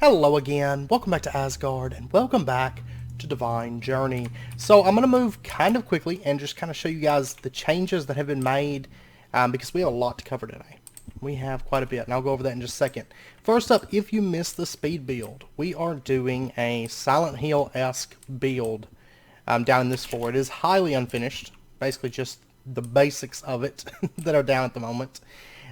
Hello again, welcome back to Asgard, and welcome back to Divine Journey. So I'm going to move kind of quickly and just kind of show you guys the changes that have been made, because we have a lot to cover today. We have quite a bit, and I'll go over that in just a second. First up, if you missed the speed build, we are doing a Silent Hill-esque build down in this floor. It is highly unfinished, basically just the basics of it that are down at the moment.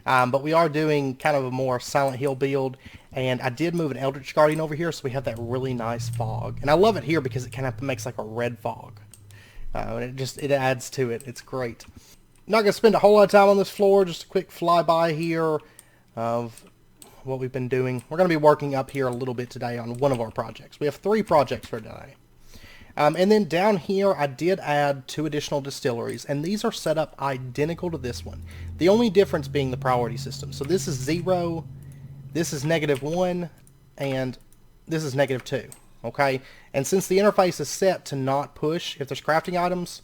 But we are doing kind of a more Silent Hill build, and I did move an Eldritch Guardian over here, so we have that really nice fog. And I love it here because it kind of makes like a red fog. And it adds to it. It's great. Not going to spend a whole lot of time on this floor, just a quick flyby here of what we've been doing. We're going to be working up here a little bit today on one of our projects. We have 3 projects for today. And then down here, I did add 2 additional distilleries, and these are set up identical to this one. The only difference being the priority system. So this is 0, this is -1, and this is -2. Okay? And since the interface is set to not push if there's crafting items,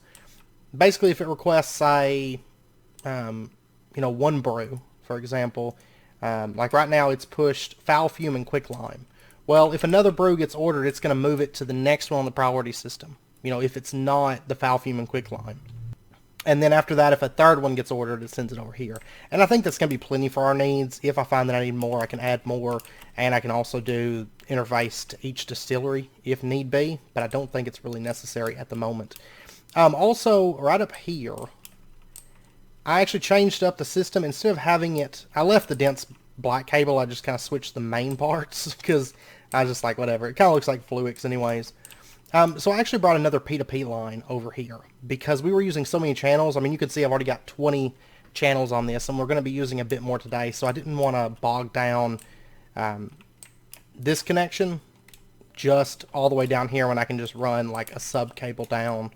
basically if it requests, say, 1 brew, for example, like right now it's pushed foul fume and quicklime. Well, if another brew gets ordered, it's going to move it to the next one on the priority system. If it's not the foul fume and quicklime. And then after that, if a third one gets ordered, it sends it over here. And I think that's going to be plenty for our needs. If I find that I need more, I can add more. And I can also do interface to each distillery if need be. But I don't think it's really necessary at the moment. Also, right up here, I actually changed up the system. Instead of having it, I left the dense black cable. I just kind of switched the main parts because I was just like, whatever. It kind of looks like Fluix anyways. So I actually brought another P2P line over here because we were using so many channels. I mean, you can see I've already got 20 channels on this, and we're going to be using a bit more today. So I didn't want to bog down this connection just all the way down here when I can just run like a sub cable down.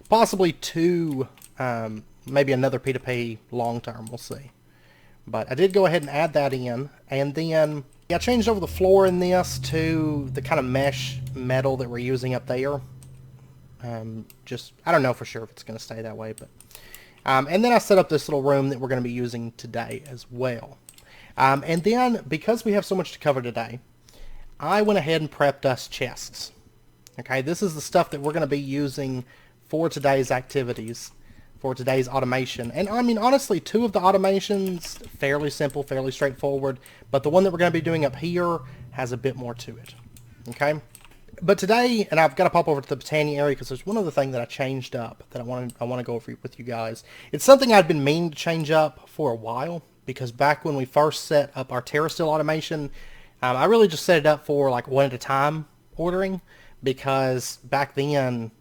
Possibly 2, maybe another P2P long term. We'll see. But I did go ahead and add that in, and then I changed over the floor in this to the kind of mesh metal that we're using up there. I don't know for sure if it's going to stay that way, but and then I set up this little room that we're going to be using today as well. And then because we have so much to cover today, I went ahead and prepped us chests. Okay, this is the stuff that we're going to be using for today's activities, for today's automation. And I mean, honestly, 2 of the automations, fairly simple, fairly straightforward, but the one that we're going to be doing up here has a bit more to it. Okay? But today, and I've got to pop over to the Botania area because there's one other thing that I changed up that I want to go over with you guys. It's something I'd been meaning to change up for a while, because back when we first set up our TerraSteel automation, I really just set it up for like 1 at a time ordering, because back then,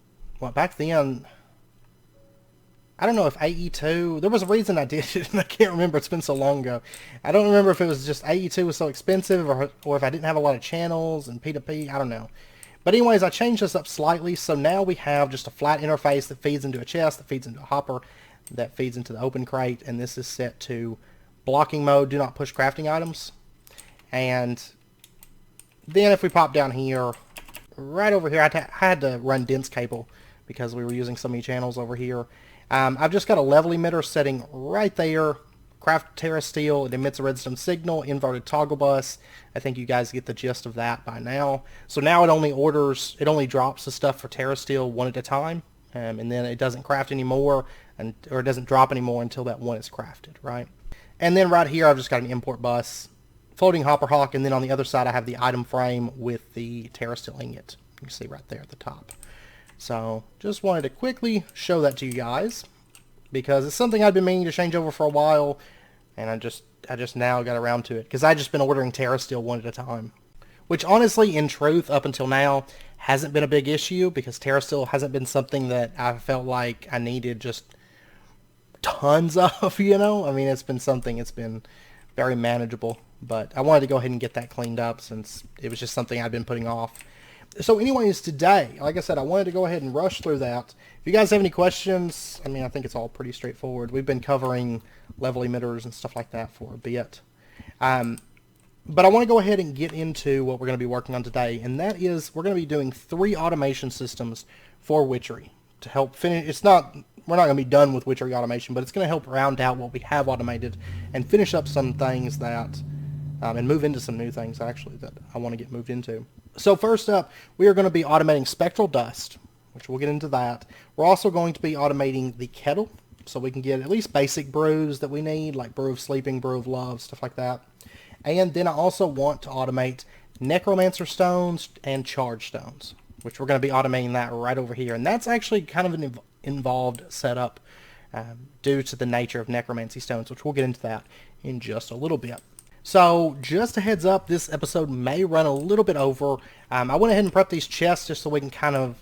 I don't know if AE2, there was a reason I did it, and I can't remember, it's been so long ago. I don't remember if it was just AE2 was so expensive, or if I didn't have a lot of channels and P2P, I don't know. But anyways, I changed this up slightly, so now we have just a flat interface that feeds into a chest, that feeds into a hopper, that feeds into the open crate, and this is set to blocking mode, do not push crafting items. And then if we pop down here, right over here, I had to run dense cable because we were using so many channels over here. I've just got a level emitter setting right there. Craft TerraSteel, it emits a redstone signal, inverted toggle bus. I think you guys get the gist of that by now. So now it only drops the stuff for TerraSteel 1 at a time, and then it doesn't craft anymore, or it doesn't drop anymore until that 1 is crafted, right? And then right here I've just got an import bus, floating hopper hawk, and then on the other side I have the item frame with the TerraSteel ingot. You can see right there at the top. So, just wanted to quickly show that to you guys, because it's something I've been meaning to change over for a while, and I just now got around to it, because I've just been ordering TerraSteel 1 at a time. Which honestly, in truth, up until now, hasn't been a big issue, because TerraSteel hasn't been something that I felt like I needed just tons of, I mean, it's been very manageable, but I wanted to go ahead and get that cleaned up, since it was just something I'd been putting off. So anyways, today, like I said, I wanted to go ahead and rush through that. If you guys have any questions, I mean, I think it's all pretty straightforward. We've been covering level emitters and stuff like that for a bit. But I want to go ahead and get into what we're going to be working on today, and that is we're going to be doing 3 automation systems for witchery to help finish. We're not going to be done with witchery automation, but it's going to help round out what we have automated and finish up some things that and move into some new things, actually, that I want to get moved into. So first up, we are going to be automating Spectral Dust, which we'll get into that. We're also going to be automating the Kettle, so we can get at least basic brews that we need, like Brew of Sleeping, Brew of Love, stuff like that. And then I also want to automate Necromancer Stones and Charge Stones, which we're going to be automating that right over here. And that's actually kind of an involved setup due to the nature of Necromancy Stones, which we'll get into that in just a little bit. So, just a heads up, this episode may run a little bit over. I went ahead and prepped these chests just so we can kind of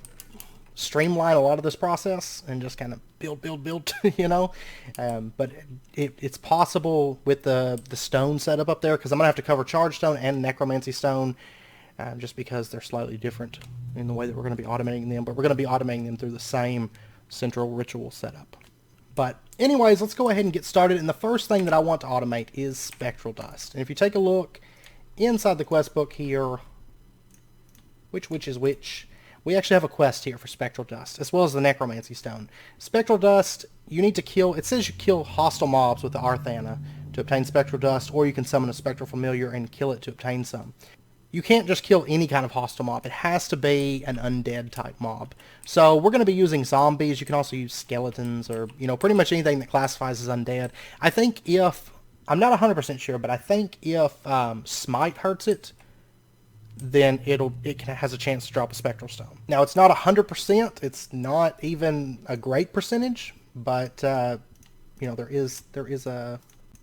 streamline a lot of this process and just kind of build, you know. But it's possible with the stone setup up there, because I'm going to have to cover Charge Stone and Necromancy Stone, just because they're slightly different in the way that we're going to be automating them. But we're going to be automating them through the same central ritual setup. But anyways, let's go ahead and get started. And the first thing that I want to automate is Spectral Dust. And if you take a look inside the quest book here, which is which, we actually have a quest here for Spectral Dust, as well as the Necromancy Stone. Spectral Dust, you need to kill, it says you kill hostile mobs with the Arthana to obtain Spectral Dust, or you can summon a Spectral Familiar and kill it to obtain some. You can't just kill any kind of hostile mob. It has to be an undead type mob. So we're going to be using zombies. You can also use skeletons, or, you know, pretty much anything that classifies as undead. I think if, I'm not 100% sure, but I think if Smite hurts it, then it has a chance to drop a Spectral Stone. Now, it's not 100%. It's not even a great percentage, but, you know, there is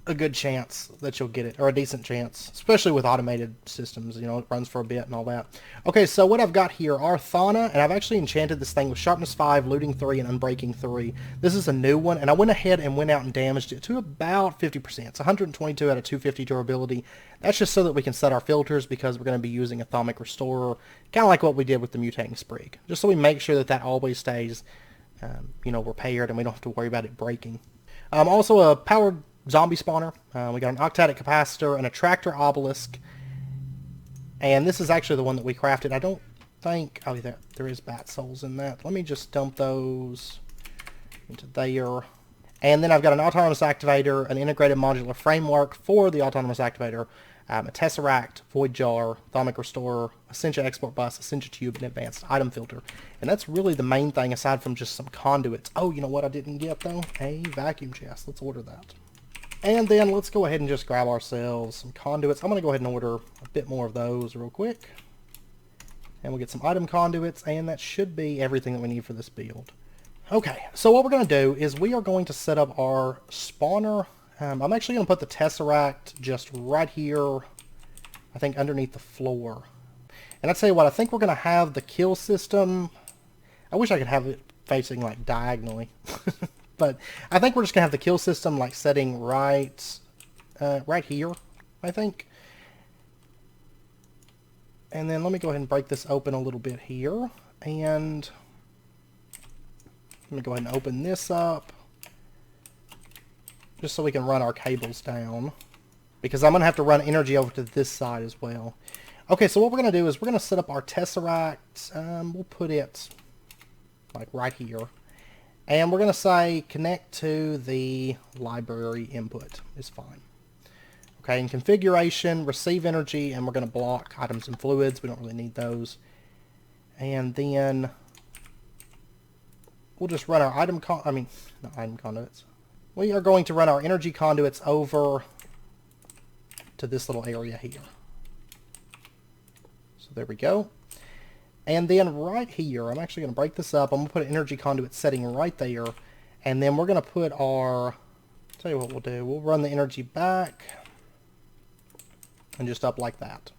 a good chance that you'll get it, or a decent chance, especially with automated systems. You know, it runs for a bit and all that. Okay, so what I've got here, Arthana, and I've actually enchanted this thing with Sharpness 5, Looting 3, and Unbreaking 3. This is a new one, and I went ahead and went out and damaged it to about 50%. It's 122 out of 250 durability. That's just so that we can set our filters, because we're going to be using Atomic Restorer, kind of like what we did with the Mutating Sprig. Just so we make sure that that always stays, you know, repaired, and we don't have to worry about it breaking. Also a powered zombie spawner. We got an octadic capacitor, an attractor obelisk, and this is actually the one that we crafted. I don't think, oh, there is bat souls in that. Let me just dump those into there. And then I've got an autonomous activator, an integrated modular framework for the autonomous activator, a tesseract, void jar, atomic restorer, Essentia export bus, Essentia tube, and advanced item filter. And that's really the main thing, aside from just some conduits. Oh, you know what I didn't get though? A vacuum chest. Let's order that. And then let's go ahead and just grab ourselves some conduits. I'm going to go ahead and order a bit more of those real quick. And we'll get some item conduits, and that should be everything that we need for this build. Okay, so what we're going to do is we are going to set up our spawner. I'm actually going to put the tesseract just right here, I think underneath the floor. And I tell you what, I think we're going to have the kill system. I wish I could have it facing like diagonally. But I think we're just going to have the kill system like setting right here, I think. And then let me go ahead and break this open a little bit here. And let me go ahead and open this up, just so we can run our cables down, because I'm going to have to run energy over to this side as well. Okay, so what we're going to do is we're going to set up our tesseract. We'll put it like right here. And we're going to say connect to the library input is fine. Okay, in configuration, receive energy, and we're going to block items and fluids. We don't really need those. And then we'll just run our not item conduits. We are going to run our energy conduits over to this little area here. So there we go. And then right here, I'm actually going to break this up. I'm going to put an energy conduit setting right there. And then we're going to put our, tell you what we'll do. We'll run the energy back and just up like that.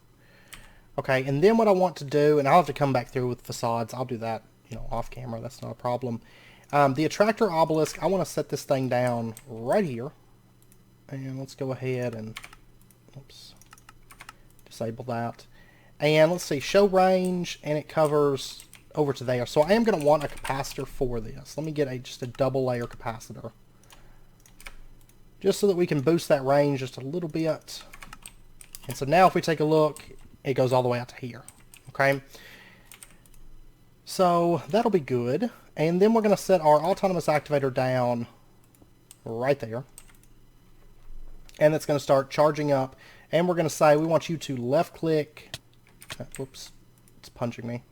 Okay, and then what I want to do, and I'll have to come back through with facades. I'll do that, you know, off camera. That's not a problem. The Attractor Obelisk, I want to set this thing down right here. And let's go ahead and, oops, disable that. And let's see, show range, and it covers over to there. So I am going to want a capacitor for this. Let me get just a double layer capacitor, just so that we can boost that range just a little bit. And so now if we take a look, it goes all the way out to here. Okay, so that'll be good. And then we're going to set our autonomous activator down right there. And it's going to start charging up And we're going to say we want you to left click. Whoops, it's punching me.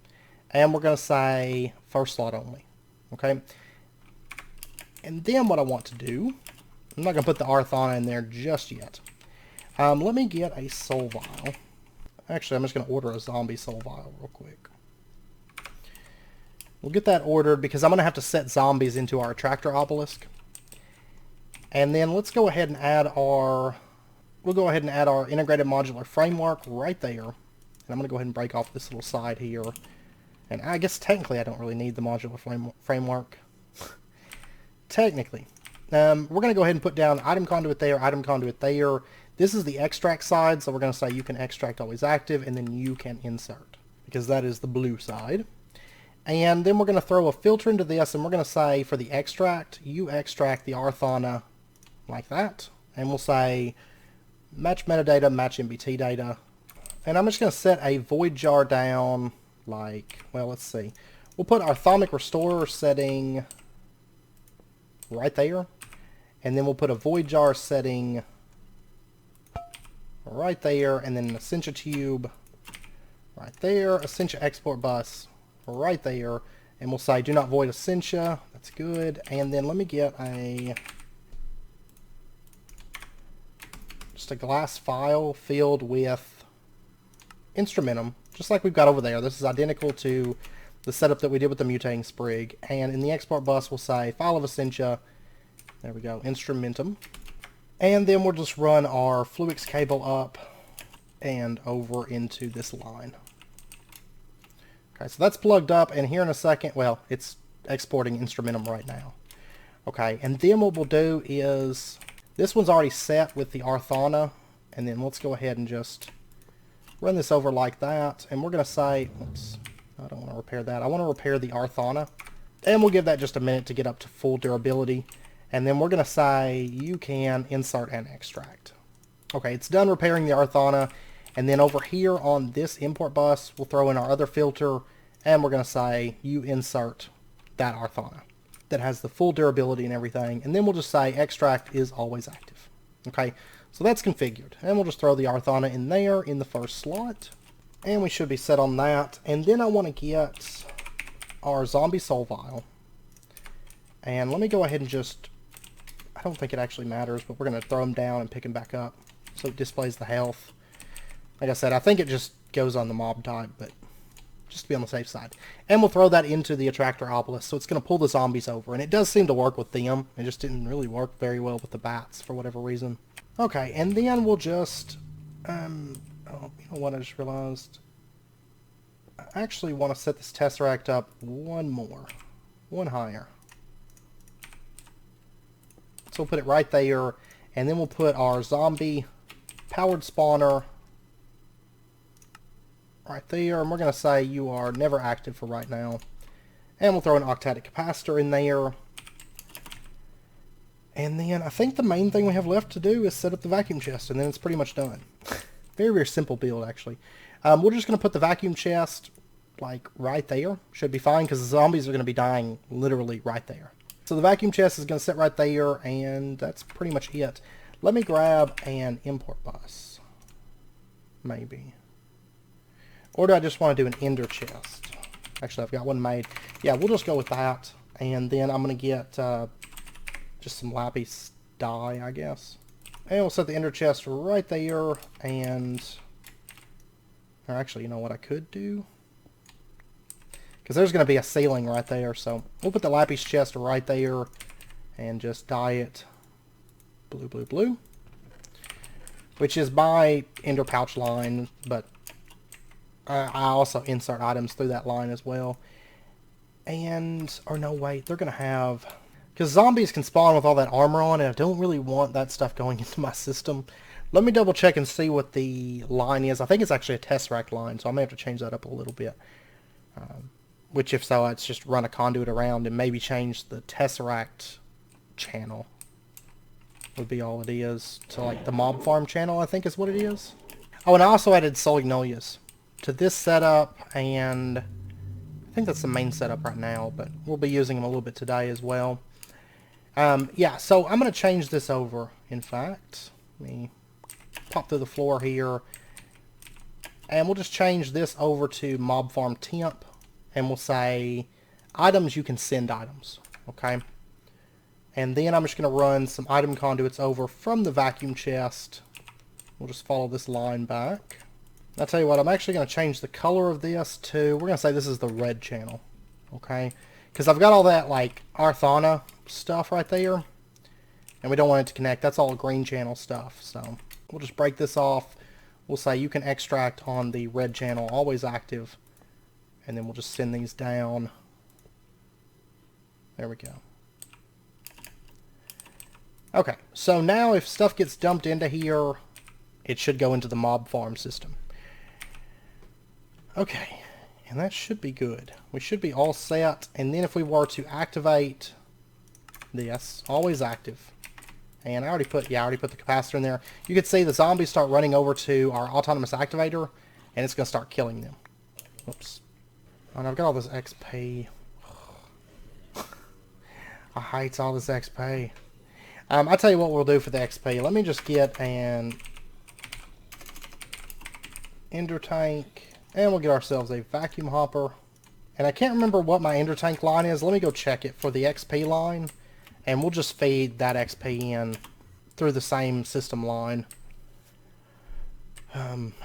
And we're going to say first slot only. Okay. And then what I want to do, I'm not going to put the Arthana in there just yet. Let me get a soul vial. Actually, I'm just going to order a zombie soul vial real quick. We'll get that ordered because I'm going to have to set zombies into our Attractor Obelisk. And then let's go ahead and add our... We'll go ahead and add our integrated modular framework right there. And I'm going to go ahead and break off this little side here. And I guess technically I don't really need the modular framework. Technically. We're going to go ahead and put down item conduit there, item conduit there. This is the extract side, so we're going to say you can extract always active, and then you can insert, because that is the blue side. And then we're going to throw a filter into this, and we're going to say for the extract, you extract the Arthana like that. And we'll say match metadata, match MBT data. And I'm just going to set a void jar down like, well, let's see. We'll put our Thermic Restorer setting right there. And then we'll put a void jar setting right there. And then an Essentia tube right there. Essentia export bus right there. And we'll say do not void Essentia. That's good. And then let me get just a glass file filled with instrumentum, just like we've got over there. This is identical to the setup that we did with the mutating sprig. And in the export bus, we'll say file of Essentia. There we go, instrumentum. And then we'll just run our Fluix cable up and over into this line. Okay, so that's plugged up, and here in a second, well, it's exporting instrumentum right now. Okay, and then what we'll do is, this one's already set with the Arthana, and then let's go ahead and just run this over like that, and we're going to say, oops, I don't want to repair that. I want to repair the Arthana, and we'll give that just a minute to get up to full durability, and then we're going to say you can insert and extract. Okay, it's done repairing the Arthana, and then over here on this import bus, we'll throw in our other filter, and we're going to say you insert that Arthana that has the full durability and everything, and then we'll just say extract is always active. Okay, so that's configured, and we'll just throw the Arthana in there in the first slot, and we should be set on that. And then I want to get our zombie soul vial, and let me go ahead and just, I don't think it actually matters, but we're going to throw them down and pick them back up so it displays the health. Like I said, I think it just goes on the mob type, but just to be on the safe side. And we'll throw that into the Attractor Obelisk, so it's going to pull the zombies over. And it does seem to work with them. It just didn't really work very well with the bats for whatever reason. Okay, and then we'll just... oh, you know what I just realized? I actually want to set this Tesseract up one higher. So we'll put it right there, and then we'll put our zombie powered spawner right there, and we're going to say you are never active for right now. And we'll throw an octatic capacitor in there. And then I think the main thing we have left to do is set up the vacuum chest, and then it's pretty much done. Very, very simple build, actually. We're just going to put the vacuum chest, like, right there. Should be fine, because the zombies are going to be dying literally right there. So the vacuum chest is going to sit right there, and that's pretty much it. Let me grab an import bus. Maybe. Or do I just want to do an Enderchest? Actually, I've got one made. Yeah, we'll just go with that. And then I'm going to get just some lapis dye, I guess. And we'll set the Enderchest right there. And... or actually, you know what I could do? Because there's going to be a ceiling right there. So we'll put the lapis chest right there. And just dye it blue, blue, blue. Which is my Ender pouch line, but... I also insert items through that line as well. And, or no, wait, they're going to have... because zombies can spawn with all that armor on, and I don't really want that stuff going into my system. Let me double check and see what the line is. I think it's actually a Tesseract line, so I may have to change that up a little bit. Which, if so, it's just run a conduit around and maybe change the Tesseract channel. Would be all it is. To, like, the mob farm channel, I think is what it is. Oh, and I also added Solignolias to this setup, and I think that's the main setup right now, but we'll be using them a little bit today as well. Yeah, so I'm going to change this over, in fact. Let me pop through the floor here. And we'll just change this over to mob farm temp. And we'll say items, you can send items. Okay. And then I'm just going to run some item conduits over from the vacuum chest. We'll just follow this line back. I'll tell you what, I'm actually going to change the color of this to, we're going to say this is the red channel. Okay. Because I've got all that like Arthana stuff right there. And we don't want it to connect. That's all green channel stuff. So we'll just break this off. We'll say you can extract on the red channel, always active. And then we'll just send these down. There we go. Okay, so now if stuff gets dumped into here, it should go into the mob farm system. Okay, and that should be good. We should be all set. And then if we were to activate this, always active. And I already put the capacitor in there. You can see the zombies start running over to our autonomous activator, and it's going to start killing them. Oops. And I've got all this XP. I hate all this XP. I'll tell you what we'll do for the XP. Let me just get an ender tank, and we'll get ourselves a vacuum hopper. And I can't remember what my ender tank line is. Let me go check it for the XP line. And we'll just feed that XP in through the same system line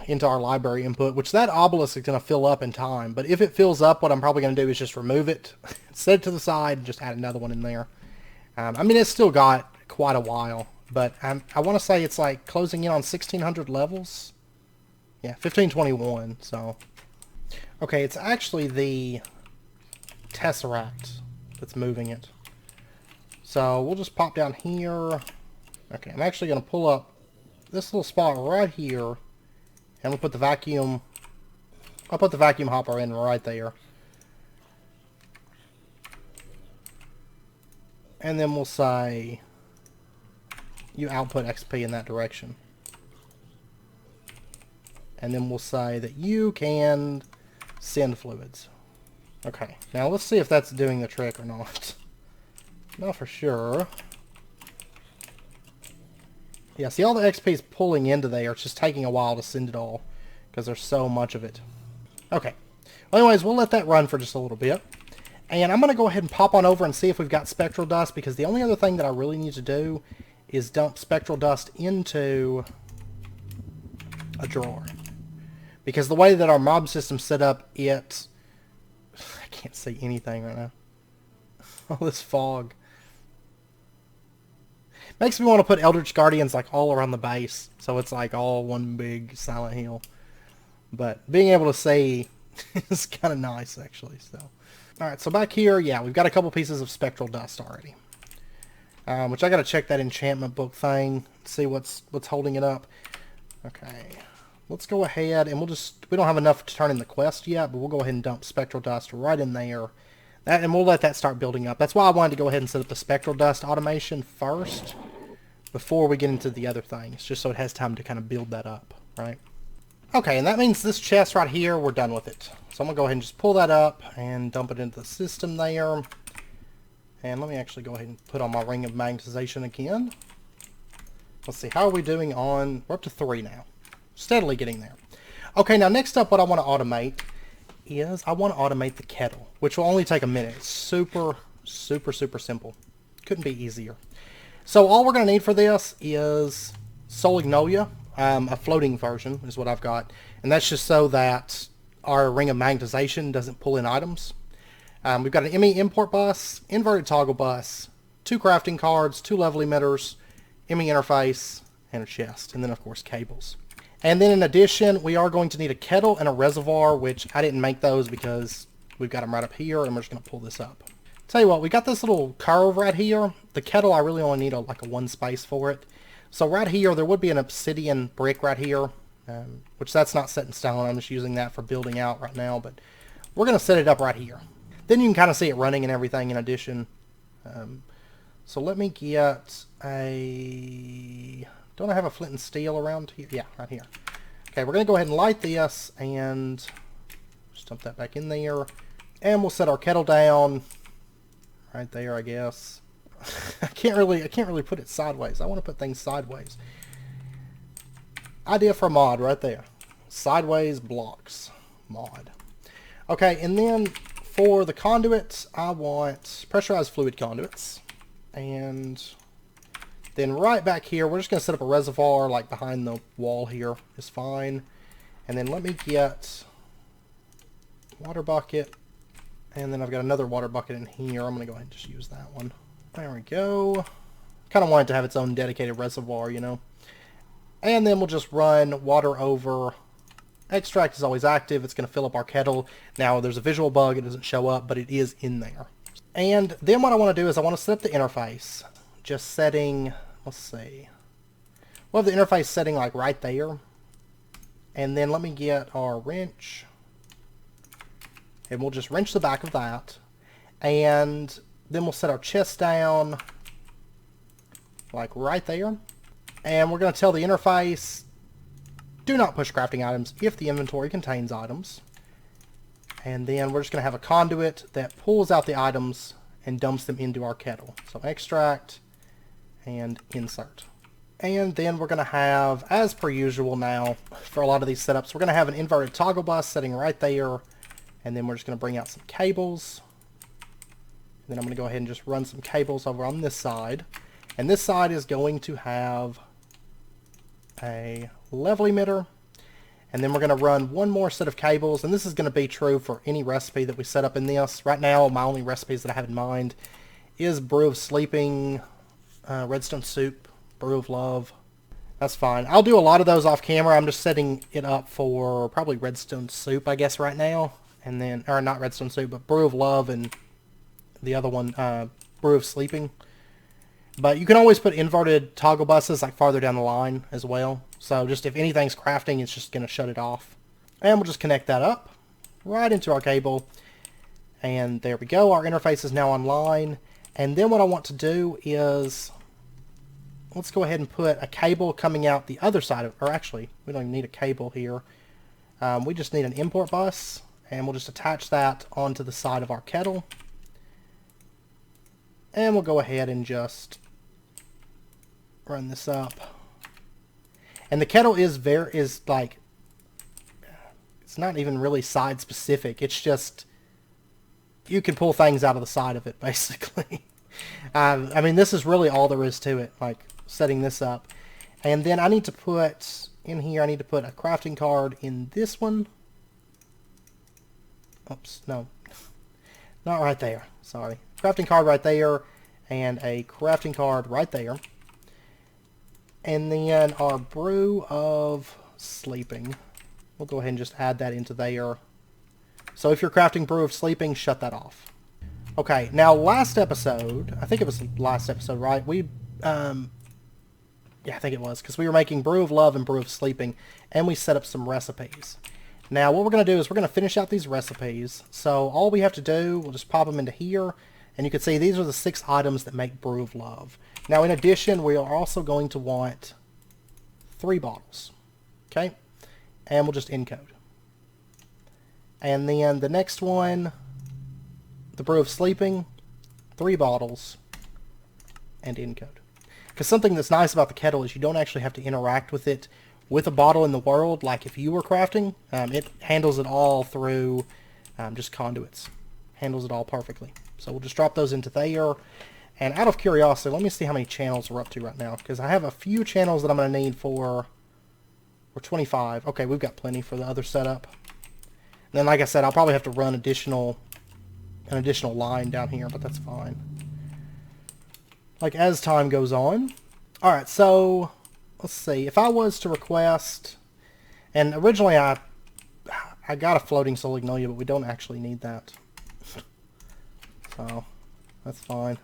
into our library input, which that obelisk is going to fill up in time. But if it fills up, what I'm probably going to do is just remove it, set it to the side, and just add another one in there. I mean, it's still got quite a while, but I want to say it's like closing in on 1600 levels. Yeah, 1521, so. Okay, it's actually the Tesseract that's moving it. So we'll just pop down here. Okay, I'm actually going to pull up this little spot right here. And we'll put the vacuum... I'll put the vacuum hopper in right there. And then we'll say... you output XP in that direction. And then we'll say that you can send fluids. Okay, now let's see if that's doing the trick or not. Not for sure. Yeah, see all the XP is pulling into there. It's just taking a while to send it all because there's so much of it. Okay. Well, anyways, we'll let that run for just a little bit. And I'm going to go ahead and pop on over and see if we've got spectral dust, because the only other thing that I really need to do is dump spectral dust into a drawer. Because the way that our mob system's set up, I can't see anything right now. All this fog. Makes me want to put Eldritch Guardians like all around the base, so it's like all one big Silent Hill. But being able to see is kind of nice, actually. So, all right. So back here, yeah, we've got a couple pieces of spectral dust already, which I got to check that enchantment book thing, see what's holding it up. Okay, let's go ahead and we don't have enough to turn in the quest yet, but we'll go ahead and dump spectral dust right in there. And we'll let that start building up. That's why I wanted to go ahead and set up the spectral dust automation first before we get into the other things, just so it has time to kind of build that up, right? Okay, and that means this chest right here, we're done with it. So I'm going to go ahead and just pull that up and dump it into the system there. And let me actually go ahead and put on my ring of magnetization again. Let's see, how are we doing on... We're up to 3 now. Steadily getting there. Okay, now next up what I want to automate is I want to automate the kettle, which will only take a minute. It's super, super, super simple. Couldn't be easier. So all we're going to need for this is Solignolia, a floating version is what I've got. And that's just so that our ring of magnetization doesn't pull in items. We've got an ME import bus, inverted toggle bus, 2 crafting cards, 2 level emitters, ME interface, and a chest. And then, of course, cables. And then in addition, we are going to need a kettle and a reservoir, which I didn't make those because we've got them right up here, and we're just going to pull this up. Tell you what, we got this little curve right here. The kettle, I really only need like a 1 space for it. So right here, there would be an obsidian brick right here, which that's not set in stone. I'm just using that for building out right now, but we're going to set it up right here. Then you can kind of see it running and everything in addition. So let me get a... Don't I have a flint and steel around here? Yeah, right here. Okay, we're going to go ahead and light this and just dump that back in there. And we'll set our kettle down right there, I guess. I can't really put it sideways. I want to put things sideways. Idea for a mod right there. Sideways blocks mod. Okay, and then for the conduits, I want pressurized fluid conduits. And then right back here, we're just going to set up a reservoir like behind the wall here is fine. And then let me get water bucket. And then I've got another water bucket in here. I'm going to go ahead and just use that one. There we go. Kind of want it to have its own dedicated reservoir, you know. And then we'll just run water over. Extract is always active. It's going to fill up our kettle. Now, there's a visual bug. It doesn't show up, but it is in there. And then what I want to do is I want to set up the interface. Just setting, let's see. We'll have the interface setting like right there. And then let me get our wrench. And we'll just wrench the back of that. And then we'll set our chest down like right there. And we're going to tell the interface, do not push crafting items if the inventory contains items. And then we're just going to have a conduit that pulls out the items and dumps them into our kettle. So extract and insert. And then we're going to have, as per usual now, for a lot of these setups, we're going to have an inverted toggle bus setting right there. And then we're just going to bring out some cables. And then I'm going to go ahead and just run some cables over on this side. And this side is going to have a level emitter. And then we're going to run one more set of cables. And this is going to be true for any recipe that we set up in this. Right now, my only recipes that I have in mind is Brew of Sleeping, Redstone Soup, Brew of Love. That's fine. I'll do a lot of those off camera. I'm just setting it up for probably Redstone Soup, I guess, right now. And then, or not Redstone Soup, but Brew of Love and the other one, Brew of Sleeping. But you can always put inverted toggle buses like farther down the line as well. So just if anything's crafting, it's just going to shut it off. And we'll just connect that up right into our cable. And there we go. Our interface is now online. And then what I want to do is, let's go ahead and put a cable coming out the other side of, or actually, we don't even need a cable here. We just need an import bus. And we'll just attach that onto the side of our kettle. And we'll go ahead and just run this up. And the kettle is like, it's not even really side specific. It's just, you can pull things out of the side of it, basically. I mean, this is really all there is to it, like setting this up. And then I need to put, in here, I need to put a crafting card in this one. Oops, no. Not right there. Sorry. Crafting card right there. And a crafting card right there. And then our Brew of Sleeping. We'll go ahead and just add that into there. So if you're crafting Brew of Sleeping, shut that off. Okay, now last episode, I think it was last episode, right? We, yeah, I think it was, because we were making Brew of Love and Brew of Sleeping, and we set up some recipes. Now, what we're going to do is we're going to finish out these recipes. So all we have to do, we'll just pop them into here. And you can see these are the 6 items that make Brew of Love. Now, in addition, we are also going to want 3 bottles. Okay? And we'll just encode. And then the next one, the Brew of Sleeping, 3 bottles, and encode. Because something that's nice about the kettle is you don't actually have to interact with it with a bottle in the world, like if you were crafting. It handles it all through just conduits. Handles it all perfectly. So we'll just drop those into there. And out of curiosity, let me see how many channels we're up to right now. Because I have a few channels that I'm going to need for... We're 25. Okay, we've got plenty for the other setup. And then, like I said, I'll probably have to run an additional line down here, but that's fine. Like, as time goes on. Alright, so... Let's see, if I was to request, and originally I got a floating solignolia, but we don't actually need that. So, that's fine.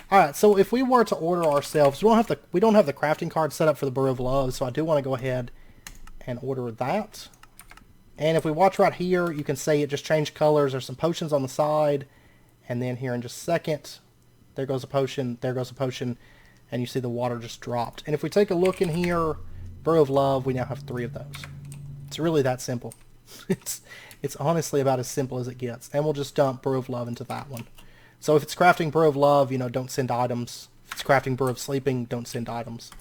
Alright, so if we were to order ourselves, we don't have the crafting card set up for the Brew of Love, so I do want to go ahead and order that. And if we watch right here, you can see it just changed colors. There's some potions on the side, and then here in just a second, there goes a potion, there goes a potion, and you see the water just dropped. And if we take a look in here, Brew of Love, we now have 3 of those. It's really that simple. It's honestly about as simple as it gets. And we'll just dump Brew of Love into that one. So if it's crafting Brew of Love, you know, don't send items. If it's crafting Brew of Sleeping, don't send items.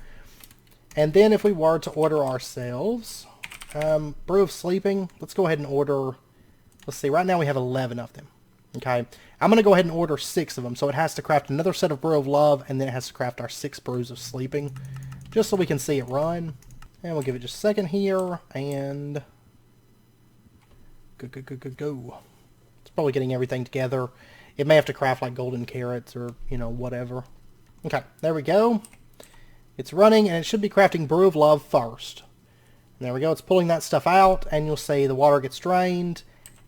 And then if we were to order ourselves, Brew of Sleeping, let's go ahead and order, let's see, right now we have 11 of them. Okay, I'm going to go ahead and order 6 of them. So it has to craft another set of Brew of Love, and then it has to craft our 6 Brews of Sleeping, just so we can see it run. And we'll give it just a second here, and go. It's probably getting everything together. It may have to craft like golden carrots or, you know, whatever. Okay, there we go. It's running, and it should be crafting Brew of Love first. And there we go. It's pulling that stuff out, and you'll see the water gets drained,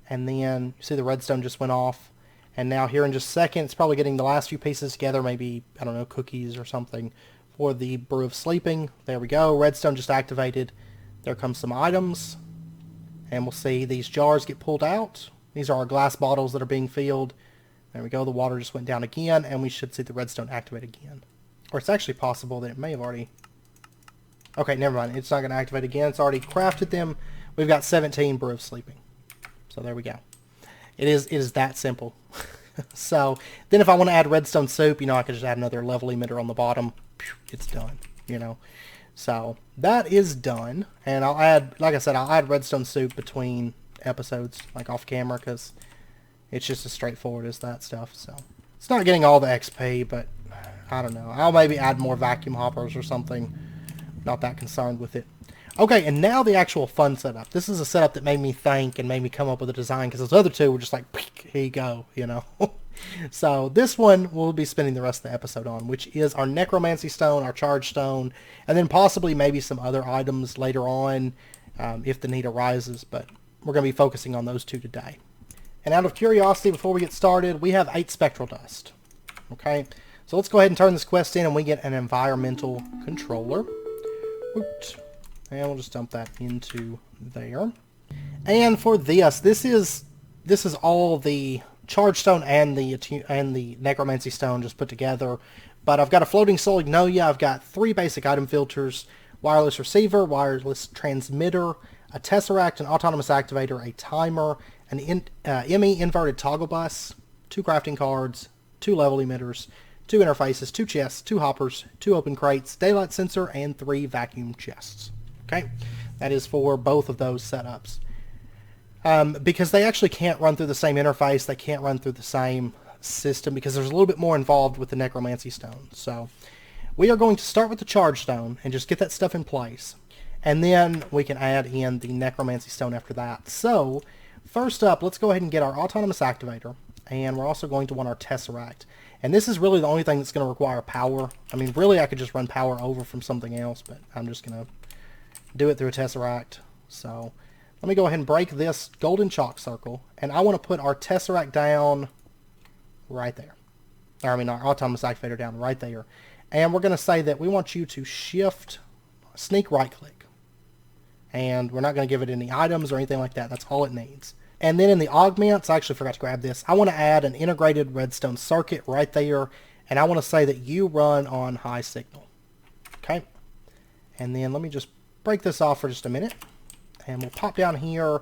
and then you see the redstone just went off. And now here in just a second, it's probably getting the last few pieces together, maybe, I don't know, cookies or something for the Brew of Sleeping. There we go. Redstone just activated. There comes some items, and we'll see these jars get pulled out. These are our glass bottles that are being filled. There we go. The water just went down again, and we should see the redstone activate again. Or it's actually possible that it may have already... Okay, never mind. It's not going to activate again. It's already crafted them. We've got 17 Brew of Sleeping. So there we go. It is that simple. So then if I want to add redstone soup, you know, I could just add another level emitter on the bottom. It's done, you know. So that is done. And I'll add, like I said, I'll add redstone soup between episodes, like off camera, because it's just as straightforward as that stuff. So it's not getting all the XP, but I don't know. I'll maybe add more vacuum hoppers or something. Not that concerned with it. Okay, and now the actual fun setup. This is a setup that made me think and made me come up with a design, because those other two were just like, here you go, you know. So this one we'll be spending the rest of the episode on, which is our necromancy stone, our charge stone, and then possibly maybe some other items later on if the need arises, but we're going to be focusing on those two today. And out of curiosity, before we get started, we have 8 spectral dust. Okay, so let's go ahead and turn this quest in, and we get an environmental controller. Oops. And we'll just dump that into there. And for this is all the charge stone and the necromancy stone just put together. But I've got a floating solagnosia. I've got 3 basic item filters: wireless receiver, wireless transmitter, a tesseract, an autonomous activator, a timer, an ME inverted toggle bus, 2 crafting cards, 2 level emitters, 2 interfaces, 2 chests, 2 hoppers, 2 open crates, daylight sensor, and 3 vacuum chests. Okay, that is for both of those setups. Because they actually can't run through the same interface, they can't run through the same system, because there's a little bit more involved with the necromancy stone. So we are going to start with the charge stone and just get that stuff in place. And then we can add in the necromancy stone after that. So first up, let's go ahead and get our autonomous activator. And we're also going to want our tesseract. And this is really the only thing that's going to require power. I mean, really, I could just run power over from something else, but I'm just going to do it through a tesseract. So let me go ahead and break this golden chalk circle, and I want to put our tesseract down right there. Or, I mean, our autonomous activator down right there. And we're going to say that we want you to sneak right click. And we're not going to give it any items or anything like that. That's all it needs. And then in the augments, I actually forgot to grab this. I want to add an integrated redstone circuit right there. And I want to say that you run on high signal. Okay. And then let me just break this off for just a minute. And we'll pop down here.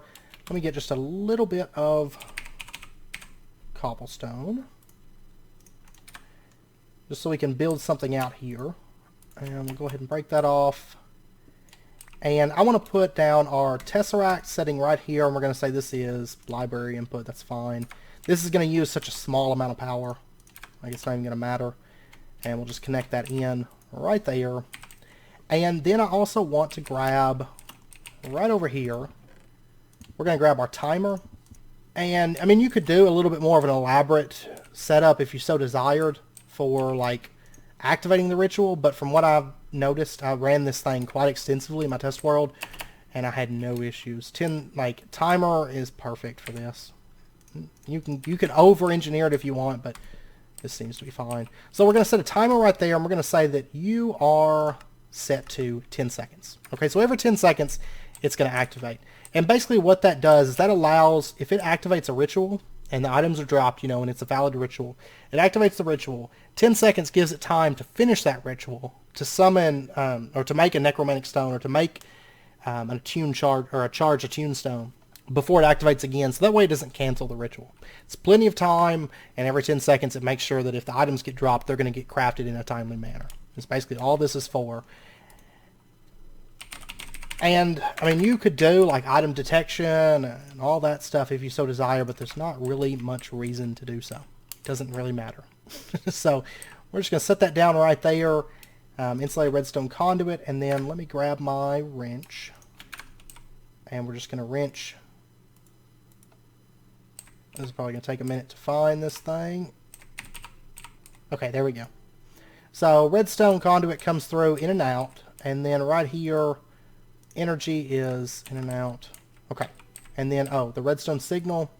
Let me get just a little bit of cobblestone, just so we can build something out here. And we'll go ahead and break that off. And I want to put down our tesseract setting right here, and we're going to say this is library input. That's fine. This is going to use such a small amount of power, like it's not even going to matter. And we'll just connect that in right there. And then I also want to grab right over here, we're going to grab our timer. And I mean, you could do a little bit more of an elaborate setup if you so desired for like activating the ritual, but from what I've noticed, I ran this thing quite extensively in my test world, and I had no issues. Timer is perfect for this. You can over-engineer it if you want, but this seems to be fine. So we're going to set a timer right there, and we're going to say that you are set to 10 seconds. Okay, so every 10 seconds, it's going to activate. And basically what that does is that allows, if it activates a ritual, and the items are dropped, you know, and it's a valid ritual, it activates the ritual. 10 seconds gives it time to finish that ritual, to summon, or to make a necromantic stone, or to make an attuned charge, or a charge attuned stone, before it activates again, so that way it doesn't cancel the ritual. It's plenty of time, and every 10 seconds it makes sure that if the items get dropped, they're going to get crafted in a timely manner. It's basically all this is for. And, I mean, you could do, like, item detection and all that stuff if you so desire, but there's not really much reason to do so. It doesn't really matter. So, we're just going to set that down right there. Insulate Redstone Conduit, and then let me grab my wrench. And we're just going to wrench. This is probably going to take a minute to find this thing. Okay, there we go. So, Redstone Conduit comes through in and out, and then right here, energy is in and out. Okay. And then, oh, the redstone signal,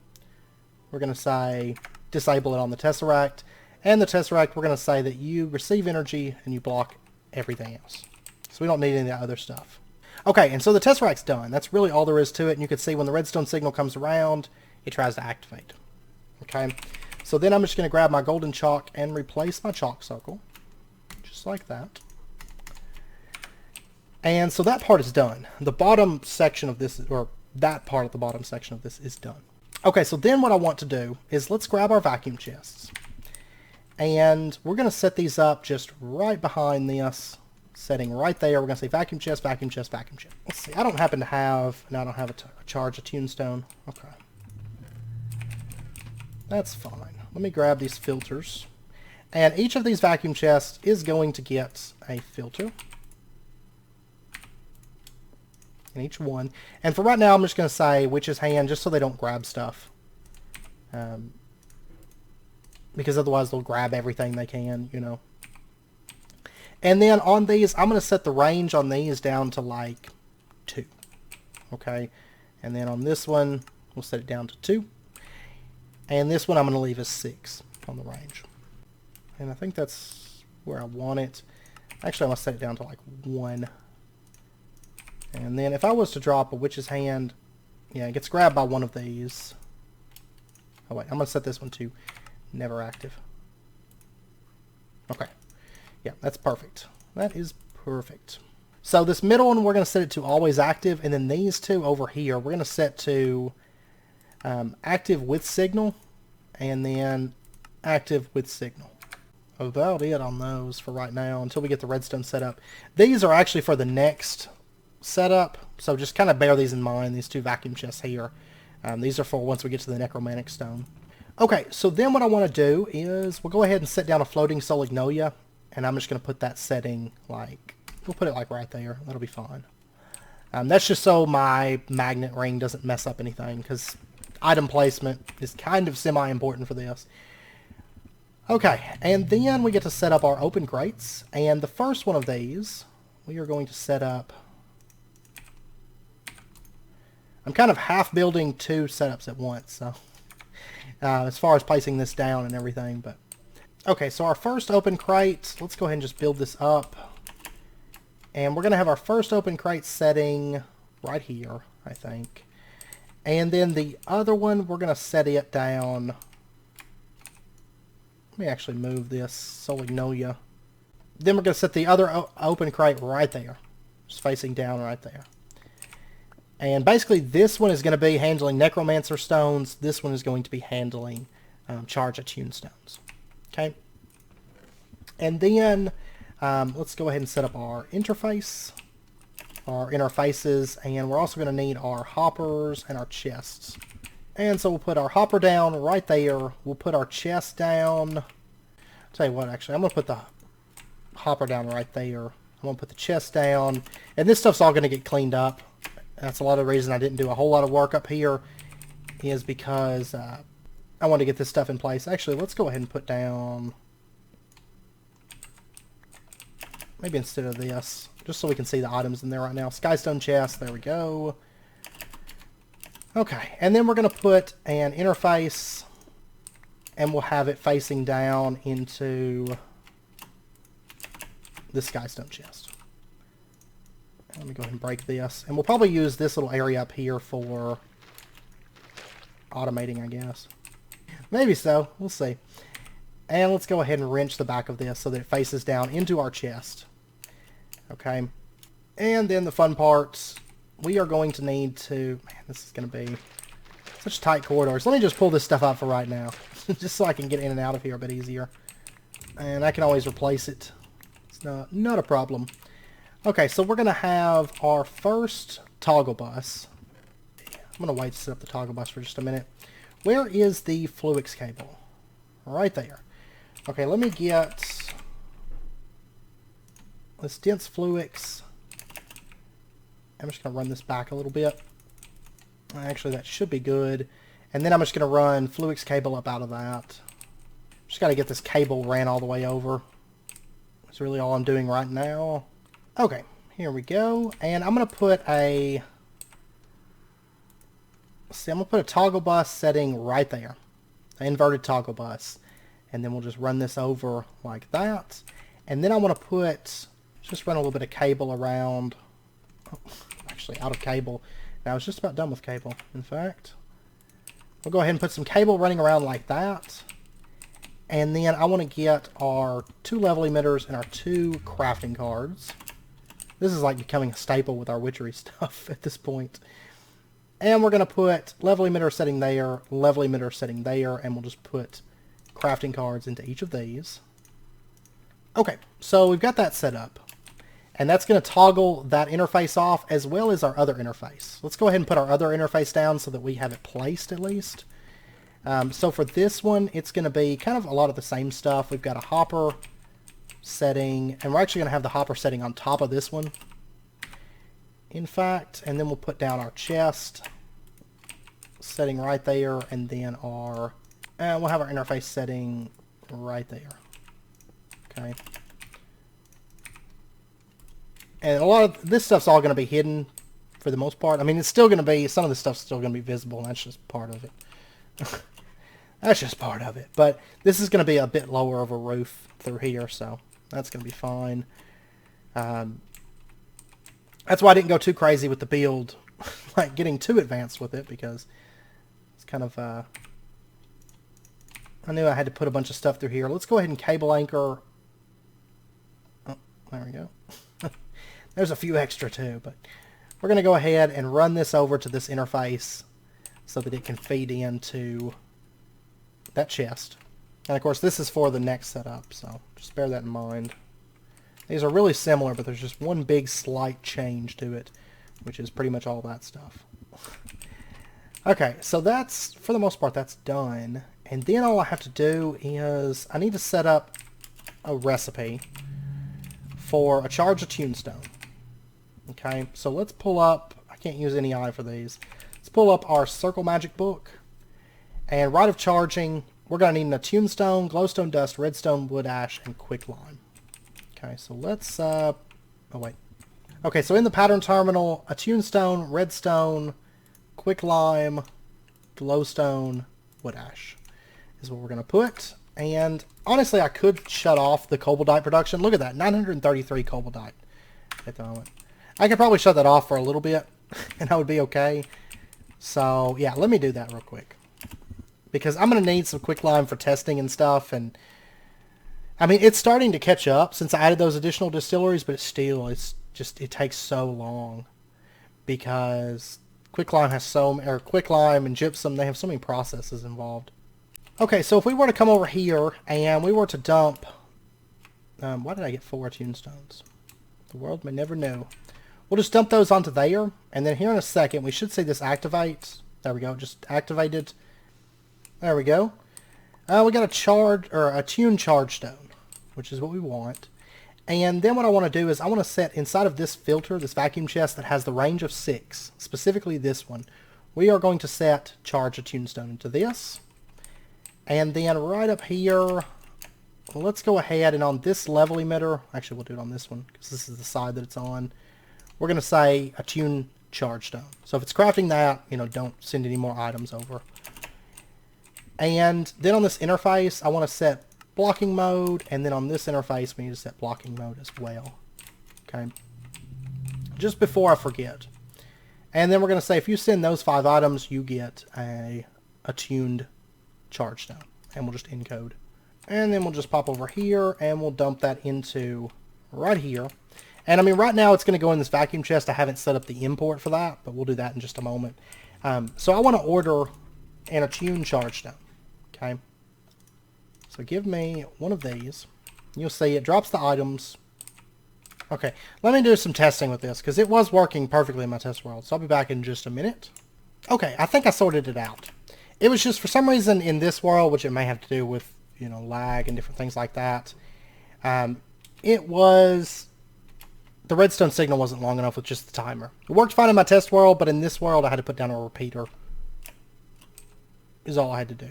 we're going to say disable it on the Tesseract. And the Tesseract, we're going to say that you receive energy and you block everything else. So we don't need any of that other stuff. Okay, and so the Tesseract's done. That's really all there is to it. And you can see when the redstone signal comes around, it tries to activate. Okay. So then I'm just going to grab my golden chalk and replace my chalk circle. Just like that. And so that part is done. The bottom section of this, or that part of the bottom section of this is done. Okay, so then what I want to do is let's grab our vacuum chests. And we're going to set these up just right behind this setting right there. We're going to say vacuum chest, vacuum chest, vacuum chest. Let's see, I don't happen to have, no, I don't have a charge, a tunestone. Okay. That's fine. Let me grab these filters. And each of these vacuum chests is going to get a filter. In each one. And for right now, I'm just going to say witch's hand, just so they don't grab stuff. Because otherwise they'll grab everything they can, you know. And then on these, I'm going to set the range on these down to like 2. Okay. And then on this one, we'll set it down to 2. And this one I'm going to leave as 6 on the range. And I think that's where I want it. Actually, I'm going to set it down to like 1. And then if I was to drop a witch's hand, yeah, it gets grabbed by one of these. Oh wait, I'm going to set this one to never active. Okay. Yeah, that's perfect. That is perfect. So this middle one, we're going to set it to always active. And then these two over here, we're going to set to active with signal. And then active with signal. About it on those for right now until we get the redstone set up. These are actually for the next setup, so just kind of bear these in mind, these 2 vacuum chests here. These are for once we get to the necromantic stone. Okay, so then what I want to do is we'll go ahead and set down a floating solagnolia, and I'm just going to put that setting like, we'll put it like right there. That'll be fine. That's just so my magnet ring doesn't mess up anything, because item placement is kind of semi-important for this. Okay, and then we get to set up our open crates, and the first one of these, we are going to set up. I'm kind of half building 2 setups at once, so as far as placing this down and everything. But okay, so our first open crate, let's go ahead and just build this up. And we're going to have our first open crate setting right here, I think. And then the other one, we're going to set it down. Let me actually move this solagnolia. Then we're going to set the other open crate right there, just facing down right there. And basically this one is going to be handling necromancer stones. This one is going to be handling charge attuned stones. Okay. And then let's go ahead and set up our interface, our interfaces, and we're also going to need our hoppers and our chests. And so we'll put our hopper down right there. We'll put our chest down. I'll tell you what, actually, I'm going to put the hopper down right there. I'm going to put the chest down. And this stuff's all going to get cleaned up. That's a lot of the reason I didn't do a whole lot of work up here, is because I want to get this stuff in place. Actually, let's go ahead and put down, maybe instead of this, just so we can see the items in there right now. Skystone chest, there we go. Okay, and then we're going to put an interface, and we'll have it facing down into the Skystone chest. Let me go ahead and break this. And we'll probably use this little area up here for automating, I guess. Maybe so. We'll see. And let's go ahead and wrench the back of this so that it faces down into our chest. Okay. And then the fun parts. We are going to need to... Man, this is going to be such tight corridors. Let me just pull this stuff out for right now. Just so I can get in and out of here a bit easier. And I can always replace it. It's not a problem. Okay, so we're going to have our first toggle bus. I'm going to wait to set up the toggle bus for just a minute. Where is the Fluix cable? Right there. Okay, let me get this dense Fluix. I'm just going to run this back a little bit. Actually, that should be good. And then I'm just going to run Fluix cable up out of that. Just got to get this cable ran all the way over. That's really all I'm doing right now. Okay, here we go. And I'm going to put a... See, I'm going to put a toggle bus setting right there. An inverted toggle bus. And then we'll just run this over like that. And then I want to just run a little bit of cable around. Oh, actually, out of cable. Now, I was just about done with cable, in fact. We'll go ahead and put some cable running around like that. And then I want to get our 2 level emitters and our 2 crafting cards. This is like becoming a staple with our witchery stuff at this point. And we're going to put level emitter setting there, level emitter setting there, and we'll just put crafting cards into each of these. Okay, so we've got that set up. And that's going to toggle that interface off as well as our other interface. Let's go ahead and put our other interface down so that we have it placed at least. So for this one, it's going to be kind of a lot of the same stuff. We've got a hopper setting, and we're actually going to have the hopper setting on top of this one. In fact, and then we'll put down our chest setting right there, and then we'll have our interface setting right there. Okay. And a lot of this stuff's all going to be hidden for the most part. I mean, it's still going to be, some of the stuff's still going to be visible, and that's just part of it. That's just part of it. But this is going to be a bit lower of a roof through here, so that's going to be fine. That's why I didn't go too crazy with the build, like getting too advanced with it, because it's kind of, I knew I had to put a bunch of stuff through here. Let's go ahead and cable anchor. Oh, there we go. There's a few extra too, but we're going to go ahead and run this over to this interface so that it can feed into that chest. And of course, this is for the next setup, so just bear that in mind. These are really similar, but there's just one big slight change to it, which is pretty much all that stuff. Okay, so that's, for the most part, that's done. And then all I have to do is, I need to set up a recipe for a charge attuned stone. Okay, so let's pull up, I can't use any eye for these. Let's pull up our circle magic book. And rite of charging, we're going to need an attuned stone, glowstone dust, redstone, wood ash, and quicklime. Okay, so let's, oh wait. Okay, so in the pattern terminal, attuned stone, redstone, quicklime, glowstone, wood ash is what we're going to put. And honestly, I could shut off the cobaldite production. Look at that, 933 cobaldite at the moment. I could probably shut that off for a little bit, and I would be okay. So, yeah, let me do that real quick. Because I'm going to need some quicklime for testing and stuff, and I mean, it's starting to catch up since I added those additional distilleries, but it's just, it takes so long. Because quicklime quicklime and gypsum, they have so many processes involved. Okay, so if we were to come over here and we were to dump, why did I get 4 attuned stones? The world may never know. We'll just dump those onto there, and then here in a second, we should see this activate. There we go, just activated. There we go. We got a attuned charge stone, which is what we want. And then what I want to do is I want to set inside of this filter, this vacuum chest that has the range of 6, specifically this one, we are going to set charge attuned stone into this. And then right up here, let's go ahead and on this level emitter, actually we'll do it on this one because this is the side that it's on, we're going to say attune charge stone. So if it's crafting that, you know, don't send any more items over. And then on this interface, I want to set blocking mode, and then on this interface, we need to set blocking mode as well. Okay. Just before I forget. And then we're going to say if you send those 5 items, you get a attuned charge stone. And we'll just encode. And then we'll just pop over here, and we'll dump that into right here. And I mean, right now it's going to go in this vacuum chest. I haven't set up the import for that, but we'll do that in just a moment. So I want to order an attuned charge stone. Okay. So give me one of these. You'll see it drops the items Okay, let me do some testing with this, because it was working perfectly in my test world. So I'll be back in just a minute. Okay, I think I sorted it out. It was just, for some reason, in this world, which it may have to do with, you know, lag and different things like that, it was... The redstone signal wasn't long enough with just the timer. It worked fine in my test world, but in this world, I had to put down a repeater. Is all I had to do.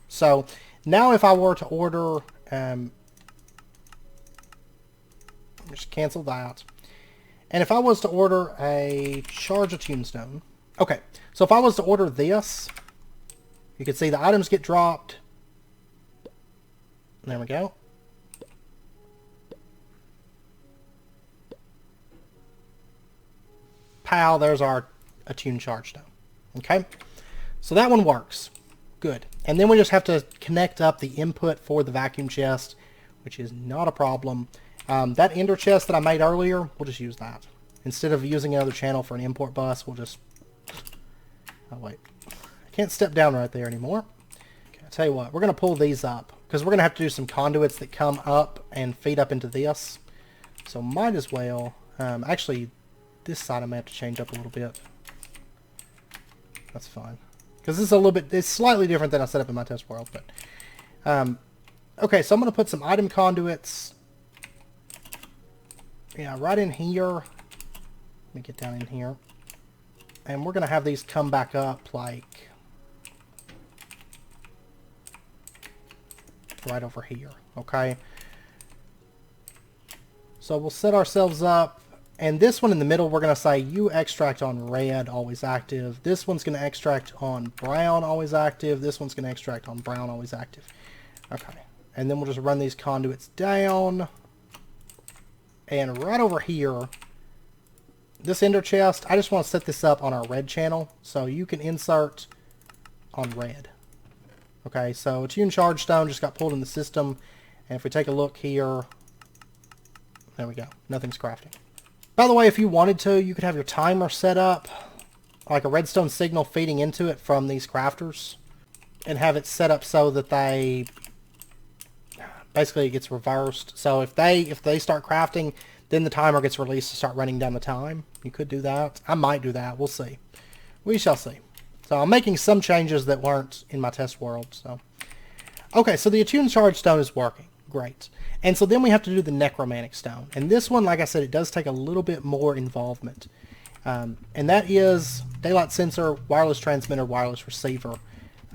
So, now if I were to order... just cancel that. And if I was to order a charge of tombstone... Okay, so if I was to order this, you can see the items get dropped. There we go. Pow, there's our attuned charge stone. Okay, so that one works. Good. And then we just have to connect up the input for the vacuum chest, which is not a problem. That Enderchest that I made earlier, we'll just use that. Instead of using another channel for an import bus, we'll just... Oh, wait. I can't step down right there anymore. Okay, I'll tell you what, we're going to pull these up, because we're going to have to do some conduits that come up and feed up into this. So might as well... actually, this side I may have to change up a little bit. That's fine. Because this is a little bit... It's slightly different than I set up in my test world, but... okay, so I'm going to put some item conduits... Yeah, right in here. Let me get down in here. And we're going to have these come back up like... right over here, okay? So we'll set ourselves up. And this one in the middle, we're going to say you extract on red, always active. This one's going to extract on brown, always active. This one's going to extract on brown, always active. Okay. And then we'll just run these conduits down. And right over here, this Enderchest, I just want to set this up on our red channel. So you can insert on red. Okay, so attuned charge stone just got pulled in the system. And if we take a look here, there we go. Nothing's crafting. By the way, if you wanted to, you could have your timer set up, like a redstone signal feeding into it from these crafters, and have it set up so that they, basically it gets reversed. So if they start crafting, then the timer gets released to start running down the time. You could do that. I might do that. We'll see. We shall see. So I'm making some changes that weren't in my test world. So okay, so the attuned charge stone is working. Great. And so then we have to do the necromantic stone. And this one, like I said, it does take a little bit more involvement. And that is daylight sensor, wireless transmitter, wireless receiver.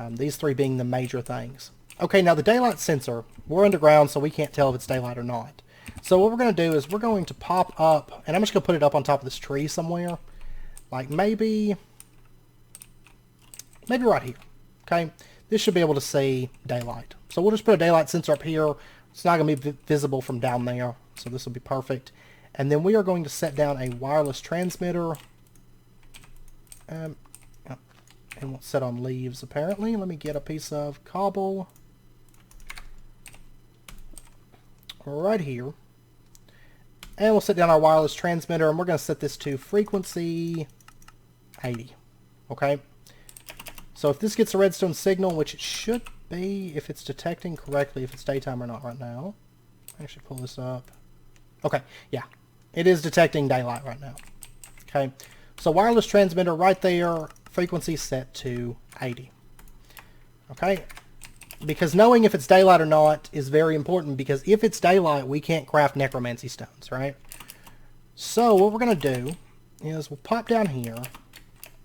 These three being the major things. Okay, now the daylight sensor, we're underground, so we can't tell if it's daylight or not. So what we're going to do is we're going to pop up, and I'm just going to put it up on top of this tree somewhere. Like maybe right here. Okay, this should be able to see daylight. So we'll just put a daylight sensor up here. It's not going to be visible from down there, so this will be perfect. And then we are going to set down a wireless transmitter. And we'll set on leaves, apparently. Let me get a piece of cobble. Right here. And we'll set down our wireless transmitter, and we're going to set this to frequency 80. Okay? So if this gets a redstone signal, which it should be, if it's detecting correctly, if it's daytime or not right now. Actually pull this up. Okay, yeah. It is detecting daylight right now. Okay, so wireless transmitter right there, frequency set to 80. Okay, because knowing if it's daylight or not is very important, because if it's daylight, we can't craft necromancy stones, right? So what we're going to do is we'll pop down here.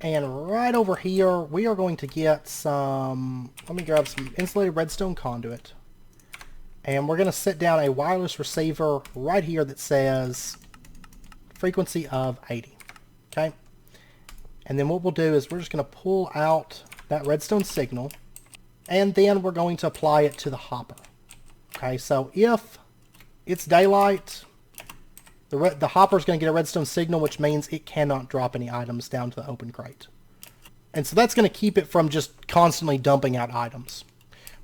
And right over here, we are going to get some... Let me grab some insulated redstone conduit. And we're going to set down a wireless receiver right here that says frequency of 80. Okay? And then what we'll do is we're just going to pull out that redstone signal. And then we're going to apply it to the hopper. Okay, so if it's daylight... The hopper is going to get a redstone signal, which means it cannot drop any items down to the open crate. And so that's going to keep it from just constantly dumping out items,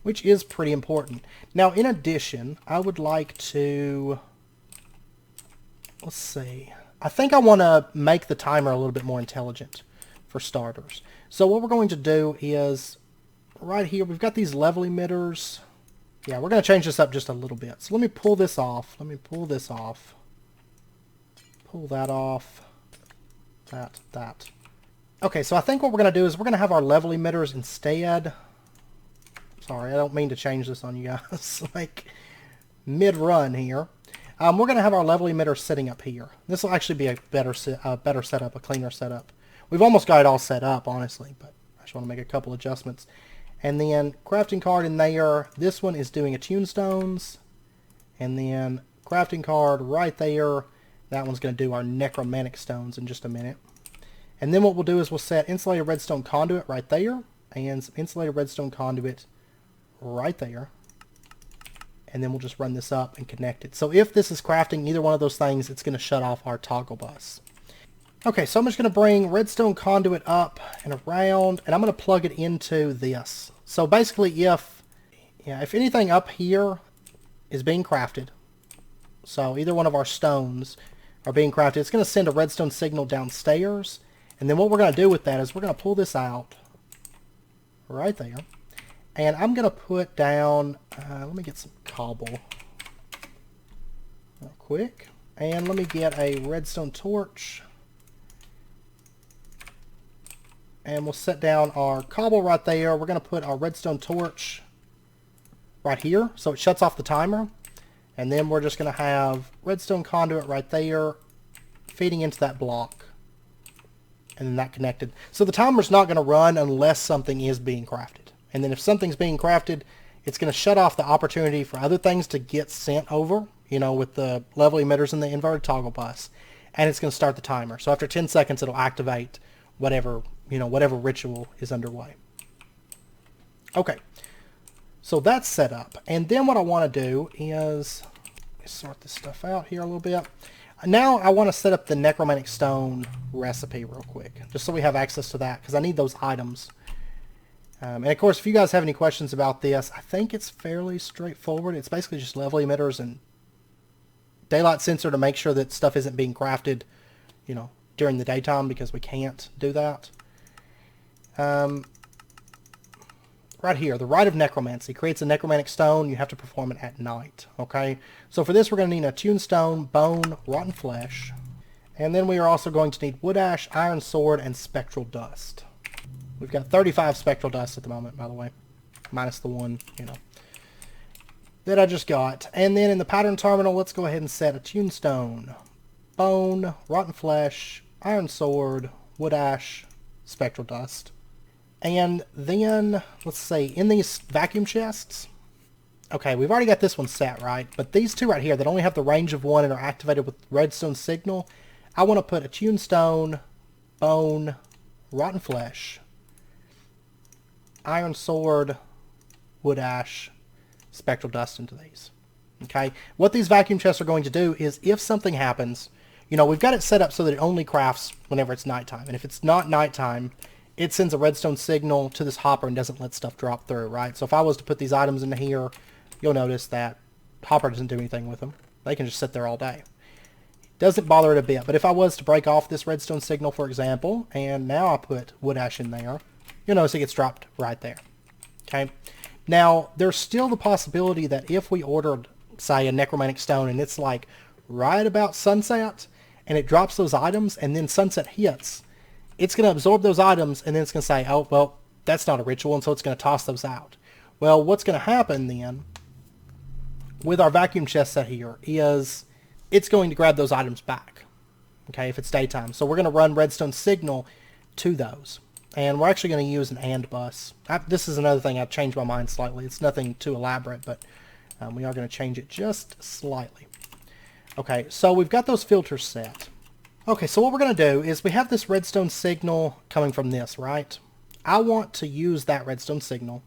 which is pretty important. Now, in addition, I would like to... Let's see. I think I want to make the timer a little bit more intelligent, for starters. So what we're going to do is, right here, we've got these level emitters. Yeah, we're going to change this up just a little bit. So let me pull this off. pull that off. That. Okay, so I think what we're going to do is we're going to have our level emitters instead. Sorry, I don't mean to change this on you guys. Like, mid-run here. We're going to have our level emitter sitting up here. This will actually be a better setup, a cleaner setup. We've almost got it all set up, honestly, but I just want to make a couple adjustments. And then crafting card in there. This one is doing attuned stones. And then crafting card right there. That one's going to do our necromantic stones in just a minute. And then what we'll do is we'll set insulated redstone conduit right there. And some insulated redstone conduit right there. And then we'll just run this up and connect it. So if this is crafting either one of those things, it's going to shut off our toggle bus. Okay, so I'm just going to bring redstone conduit up and around, and I'm going to plug it into this. So basically, if anything up here is being crafted, so either one of our stones are being crafted, it's going to send a redstone signal downstairs. And then what we're going to do with that is we're going to pull this out right there. And I'm going to put down, let me get some cobble real quick. And let me get a redstone torch. And we'll set down our cobble right there. We're going to put our redstone torch right here, so it shuts off the timer. And then we're just going to have redstone conduit right there feeding into that block. And then that connected. So the timer's not going to run unless something is being crafted. And then if something's being crafted, it's going to shut off the opportunity for other things to get sent over, with the level emitters and the inverted toggle bus. And it's going to start the timer. So after 10 seconds, it'll activate whatever ritual is underway. Okay. So that's set up. And then what I want to do is sort this stuff out here a little bit. Now I want to set up the necromantic stone recipe real quick, just so we have access to that, because I need those items. And of course, if you guys have any questions about this, I think it's fairly straightforward. It's basically just level emitters and daylight sensor to make sure that stuff isn't being crafted, during the daytime, because we can't do that. Right here, the Rite of Necromancy creates a necromantic stone. You have to perform it at night, okay? So for this, we're going to need a attuned stone, bone, rotten flesh. And then we are also going to need wood ash, iron sword, and spectral dust. We've got 35 spectral dust at the moment, by the way. Minus the one, that I just got. And then in the pattern terminal, let's go ahead and set attuned stone, bone, rotten flesh, iron sword, wood ash, spectral dust. And then, let's see, in these vacuum chests, okay, we've already got this one set, right? But these two right here that only have the range of one and are activated with redstone signal, I want to put attuned stone, bone, rotten flesh, iron sword, wood ash, spectral dust into these. Okay, what these vacuum chests are going to do is if something happens, we've got it set up so that it only crafts whenever it's nighttime. And if it's not nighttime, it sends a redstone signal to this hopper and doesn't let stuff drop through, right? So if I was to put these items into here, you'll notice that hopper doesn't do anything with them. They can just sit there all day. Doesn't bother it a bit. But if I was to break off this redstone signal, for example, and now I put wood ash in there, you'll notice it gets dropped right there. Okay? Now, there's still the possibility that if we ordered, say, a necromantic stone and it's like right about sunset and it drops those items and then sunset hits, it's going to absorb those items and then it's going to say, oh, well, that's not a ritual, and so it's going to toss those out. Well, what's going to happen then with our vacuum chest set here is it's going to grab those items back, okay, if it's daytime. So we're going to run redstone signal to those. And we're actually going to use an AND bus. This is another thing, I've changed my mind slightly. It's nothing too elaborate, but we are going to change it just slightly. Okay, so we've got those filters set. Okay, so what we're going to do is we have this redstone signal coming from this, right? I want to use that redstone signal.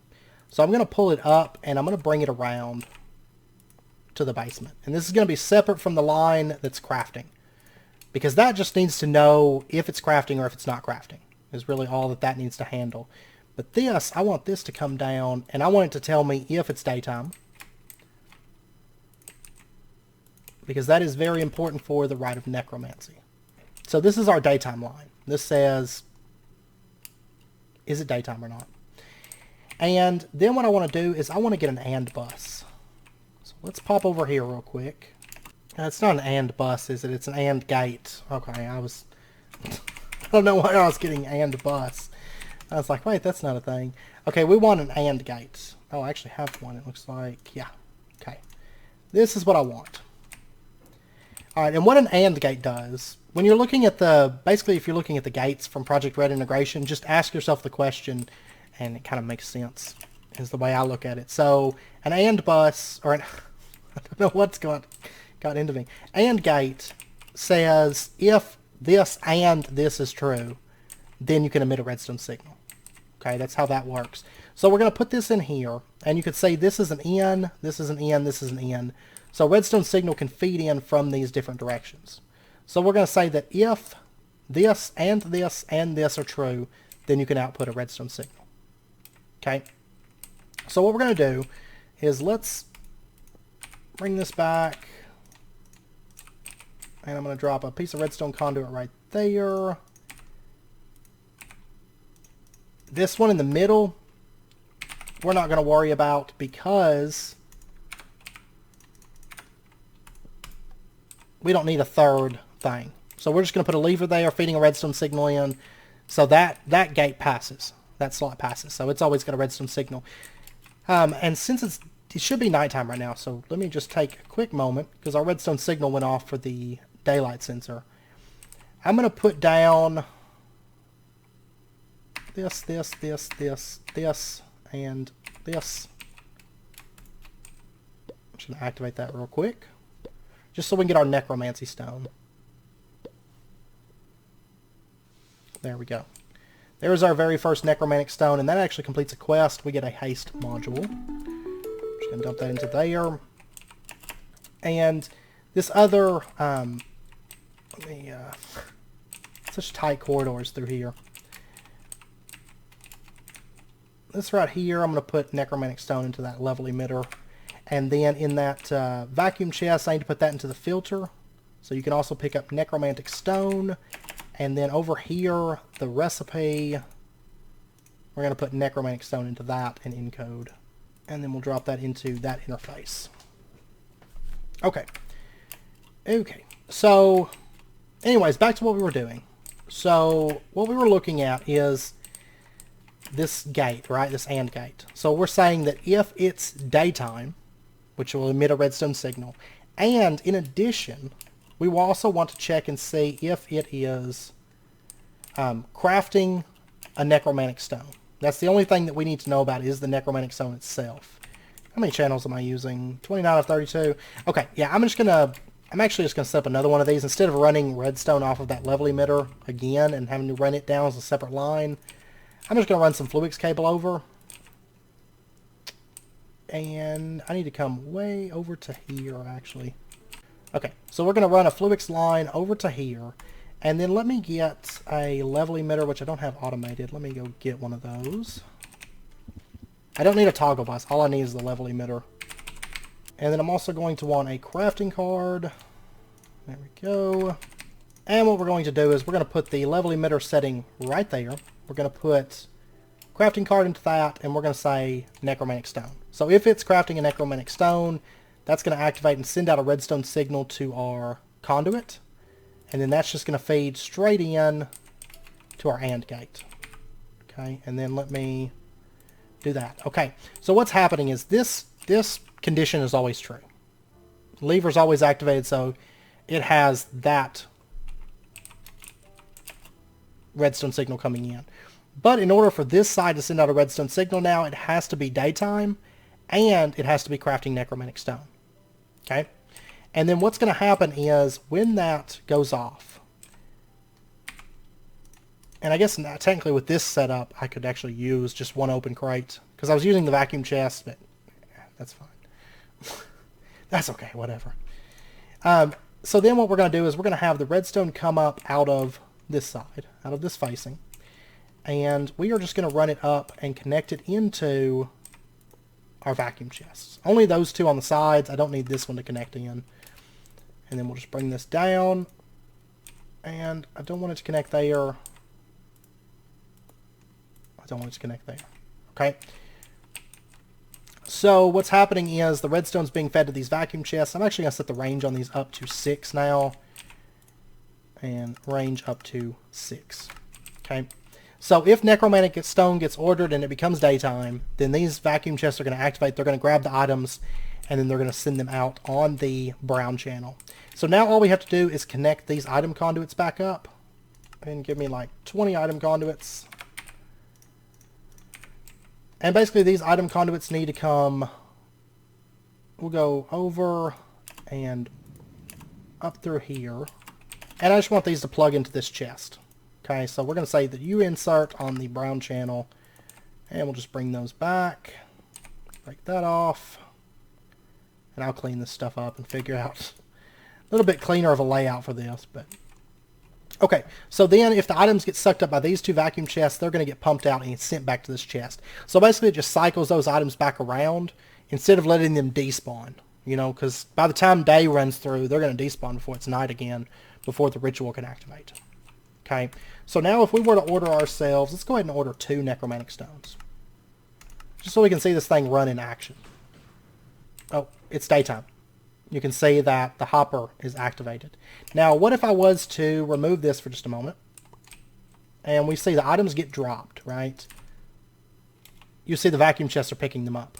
So I'm going to pull it up and I'm going to bring it around to the basement. And this is going to be separate from the line that's crafting, because that just needs to know if it's crafting or if it's not crafting, is really all that needs to handle. But this, I want this to come down and I want it to tell me if it's daytime, because that is very important for the Rite of Necromancy. So this is our daytime line. This says, is it daytime or not? And then what I want to do is I want to get an AND bus. So let's pop over here real quick. It's not an and bus, is it? It's an and gate. Okay, I don't know why I was getting and bus. I was like, wait, that's not a thing. Okay, we want an and gate. Oh, I actually have one, it looks like. Yeah. Okay. This is what I want. Alright, and what an AND gate does, when you're looking at basically if you're looking at the gates from Project Red Integration, just ask yourself the question, and it kind of makes sense, is the way I look at it. So, an AND bus, or I don't know what's got into me. AND gate says, if this and this is true, then you can emit a redstone signal. Okay, that's how that works. So we're going to put this in here, and you could say this is an in, this is an in, this is an in. So redstone signal can feed in from these different directions. So we're going to say that if this and this and this are true, then you can output a redstone signal. Okay? So what we're going to do is let's bring this back. And I'm going to drop a piece of redstone conduit right there. This one in the middle, we're not going to worry about because we don't need a third thing. So we're just going to put a lever there feeding a redstone signal in. So that gate passes. That slot passes. So it's always got a redstone signal. And since it should be nighttime right now, so let me just take a quick moment because our redstone signal went off for the daylight sensor. I'm going to put down this, and this. I'm just going to activate that real quick, just so we can get our necromancy stone. There we go. There's our very first necromantic stone, and that actually completes a quest. We get a haste module. Just going to dump that into there. And this other, such tight corridors through here. This right here, I'm going to put necromantic stone into that level emitter. And then in that vacuum chest, I need to put that into the filter. So you can also pick up necromantic stone. And then over here, the recipe, we're going to put necromantic stone into that and encode. And then we'll drop that into that interface. Okay. Okay. So, anyways, back to what we were doing. So, what we were looking at is this gate, right? This AND gate. So we're saying that if it's daytime, which will emit a redstone signal, and in addition, we will also want to check and see if it is crafting a necromantic stone. That's the only thing that we need to know about is the necromantic stone itself. How many channels am I using? 29 of 32. Okay, yeah, I'm actually just gonna set up another one of these instead of running redstone off of that level emitter again and having to run it down as a separate line. I'm just gonna run some Fluix cable over. And I need to come way over to here, actually. Okay, so we're going to run a Fluix line over to here. And then let me get a level emitter, which I don't have automated. Let me go get one of those. I don't need a toggle bus. All I need is the level emitter. And then I'm also going to want a crafting card. There we go. And what we're going to do is we're going to put the level emitter setting right there. We're going to put crafting card into that, and we're going to say necromantic stone. So if it's crafting a necromantic stone, that's going to activate and send out a redstone signal to our conduit. And then that's just going to feed straight in to our AND gate. Okay, and then let me do that. Okay, so what's happening is this condition is always true. Lever's always activated, so it has that redstone signal coming in. But in order for this side to send out a redstone signal now, it has to be daytime, and it has to be crafting necromantic stone. Okay? And then what's going to happen is, when that goes off, and I guess technically with this setup, I could actually use just one open crate, because I was using the vacuum chest, but that's fine. That's okay, whatever. So then what we're going to do is we're going to have the redstone come up out of this side, out of this facing. And we are just going to run it up and connect it into our vacuum chests. Only those two on the sides. I don't need this one to connect in. And then we'll just bring this down. And I don't want it to connect there. I don't want it to connect there. Okay. So what's happening is the redstone's being fed to these vacuum chests. I'm actually going to set the range on these up to 6 now. And range up to 6. Okay. So if necromantic stone gets ordered and it becomes daytime, then these vacuum chests are going to activate. They're going to grab the items, and then they're going to send them out on the brown channel. So now all we have to do is connect these item conduits back up. And give me like 20 item conduits. And basically these item conduits need to come... We'll go over and up through here. And I just want these to plug into this chest. Okay, so we're going to say that you insert on the brown channel. And we'll just bring those back. Break that off. And I'll clean this stuff up and figure out a little bit cleaner of a layout for this. But okay, so then if the items get sucked up by these 2 vacuum chests, they're going to get pumped out and get sent back to this chest. So basically it just cycles those items back around instead of letting them despawn. You know, because by the time day runs through, they're going to despawn before it's night again, before the ritual can activate. Okay, so now if we were to order ourselves, let's go ahead and order 2 necromantic stones. Just so we can see this thing run in action. Oh, it's daytime. You can see that the hopper is activated. Now, what if I was to remove this for just a moment? And we see the items get dropped, right? You see the vacuum chests are picking them up.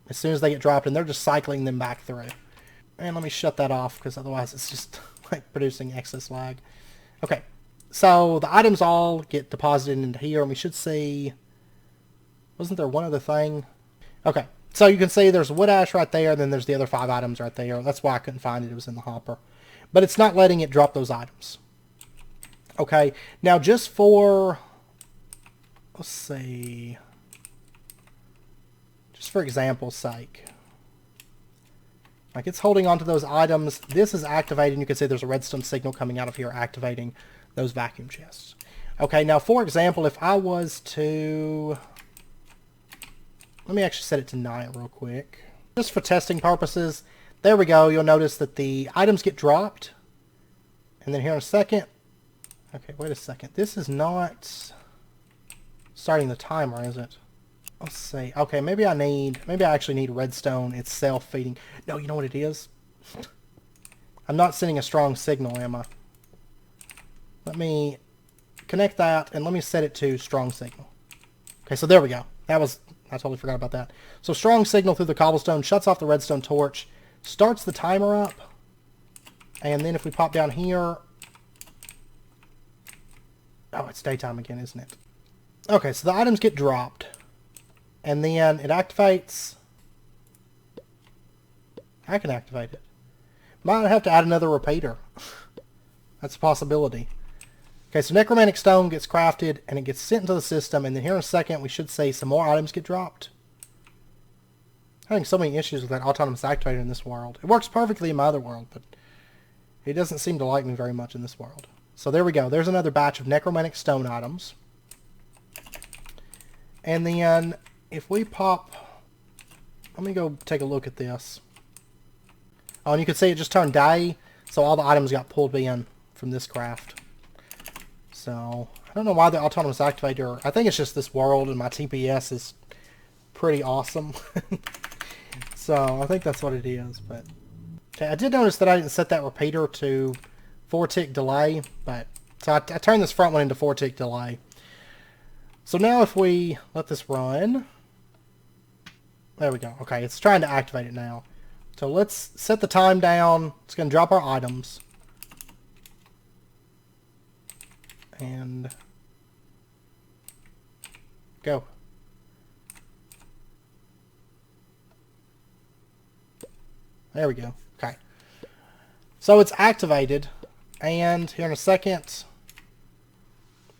As soon as they get dropped, and they're just cycling them back through. And let me shut that off, because otherwise it's just like producing excess lag. Okay, so the items all get deposited into here, and we should see... Wasn't there one other thing? Okay, so you can see there's wood ash right there, and then there's the other 5 items right there. That's why I couldn't find it. It was in the hopper. But it's not letting it drop those items. Okay, now just for... Let's see... Just for example's sake. Like, it's holding on to those items. This is activating. You can see there's a redstone signal coming out of here activating those vacuum chests. Okay, now for example, if I was to... Let me actually set it to night real quick. Just for testing purposes. There we go. You'll notice that the items get dropped. And then here in a second... Okay, wait a second. This is not starting the timer, is it? Let's see. Okay, maybe I actually need redstone itself feeding. No, you know what it is? I'm not sending a strong signal, am I? Let me connect that, and let me set it to strong signal. Okay, so there we go. I totally forgot about that. So strong signal through the cobblestone, shuts off the redstone torch, starts the timer up, and then if we pop down here... Oh, it's daytime again, isn't it? Okay, so the items get dropped. And then it activates. I can activate it. Might have to add another repeater. That's a possibility. Okay, so necromantic stone gets crafted and it gets sent into the system, and then here in a second we should see some more items get dropped. I'm having so many issues with that autonomous activator in this world. It works perfectly in my other world, but it doesn't seem to like me very much in this world. So there we go. There's another batch of necromantic stone items. And then if we pop... Let me go take a look at this. Oh, and you can see it just turned day, so all the items got pulled in from this craft. So, I don't know why the autonomous activator... I think it's just this world, and my TPS is pretty awesome. So, I think that's what it is, but... Okay, I did notice that I didn't set that repeater to 4-tick delay, but... So, I turned this front one into 4-tick delay. So now if we let this run... There we go. Okay, it's trying to activate it now. So let's set the time down. It's going to drop our items. And... Go. There we go. Okay. So it's activated. And here in a second...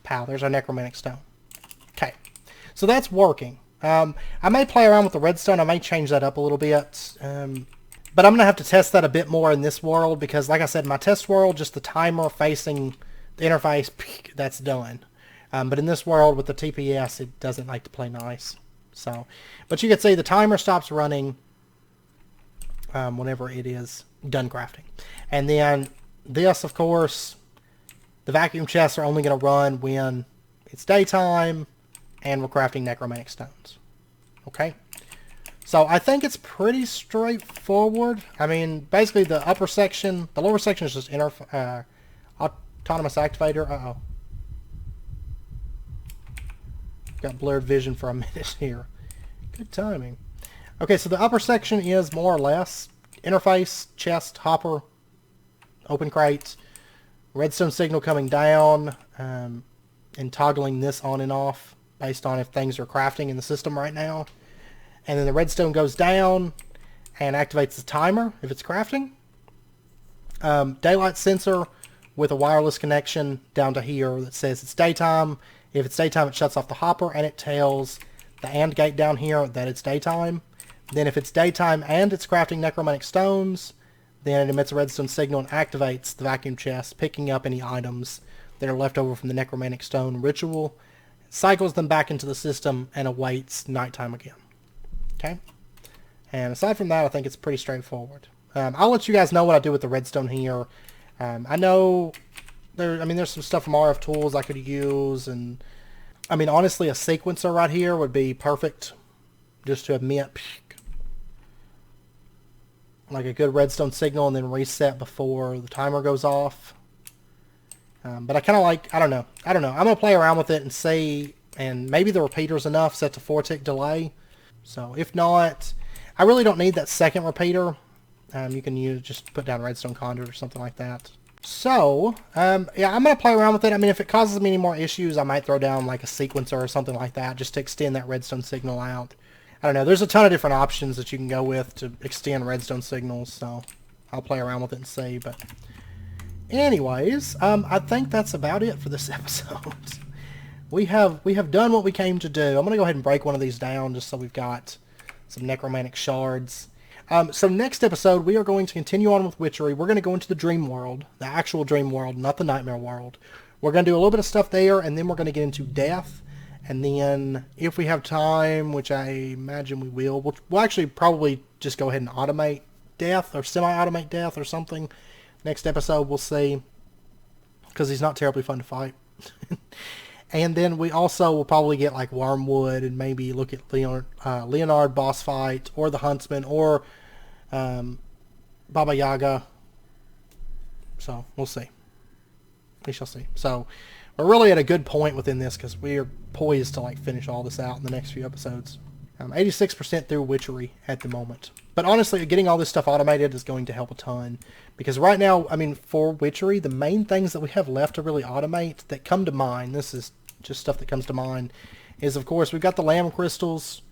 Pow, there's our necromantic stone. Okay. So that's working. I may play around with the redstone. I may change that up a little bit. But I'm going to have to test that a bit more in this world because, like I said, my test world, just the timer facing the interface, that's done. But in this world with the TPS, it doesn't like to play nice. So, but you can see the timer stops running whenever it is done crafting. And then this, of course, the vacuum chests are only going to run when it's daytime and we're crafting necromantic stones. Okay? So I think it's pretty straightforward. I mean, basically the upper section, the lower section is just autonomous activator. Uh-oh. Got blurred vision for a minute here. Good timing. Okay, so the upper section is more or less interface, chest, hopper, open crates, redstone signal coming down, and toggling this on and off based on if things are crafting in the system right now. And then the redstone goes down and activates the timer if it's crafting. Daylight sensor with a wireless connection down to here that says it's daytime. If it's daytime, it shuts off the hopper and it tells the Nand Gate down here that it's daytime. Then if it's daytime and it's crafting necromantic stones, then it emits a redstone signal and activates the vacuum chest, picking up any items that are left over from the necromantic stone ritual, cycles them back into the system, and awaits nighttime again. Okay? And aside from that, I think it's pretty straightforward. I'll let you guys know what I do with the redstone here. I know there's some stuff from RF Tools I could use, and I mean, honestly, a sequencer right here would be perfect just to emit like a good redstone signal and then reset before the timer goes off. But I kind of like, I don't know. I'm going to play around with it and see, and maybe the repeater's enough, set to 4-tick delay. So if not, I really don't need that second repeater. You can just put down Redstone Conduit or something like that. So, yeah, I'm going to play around with it. I mean, if it causes me any more issues, I might throw down like a sequencer or something like that just to extend that redstone signal out. I don't know. There's a ton of different options that you can go with to extend redstone signals, so I'll play around with it and see. But anyways, I think that's about it for this episode. We have done what we came to do. I'm going to go ahead and break one of these down just so we've got some necromantic shards. So next episode, we are going to continue on with witchery. We're going to go into the dream world, the actual dream world, not the nightmare world. We're going to do a little bit of stuff there, and then we're going to get into death. And then, if we have time, which I imagine we will, we'll actually probably just go ahead and automate death, or semi-automate death, or something. Next episode, we'll see, because he's not terribly fun to fight. And then we also will probably get like Wormwood, and maybe look at Leonard boss fight, or the Huntsman, or Baba Yaga. So, we'll see. We shall see. So, we're really at a good point within this, because we are poised to like finish all this out in the next few episodes. 86% through witchery at the moment. But honestly, getting all this stuff automated is going to help a ton. Because right now, I mean, for witchery, the main things that we have left to really automate that come to mind, this is just stuff that comes to mind, is of course we've got the lamb crystals,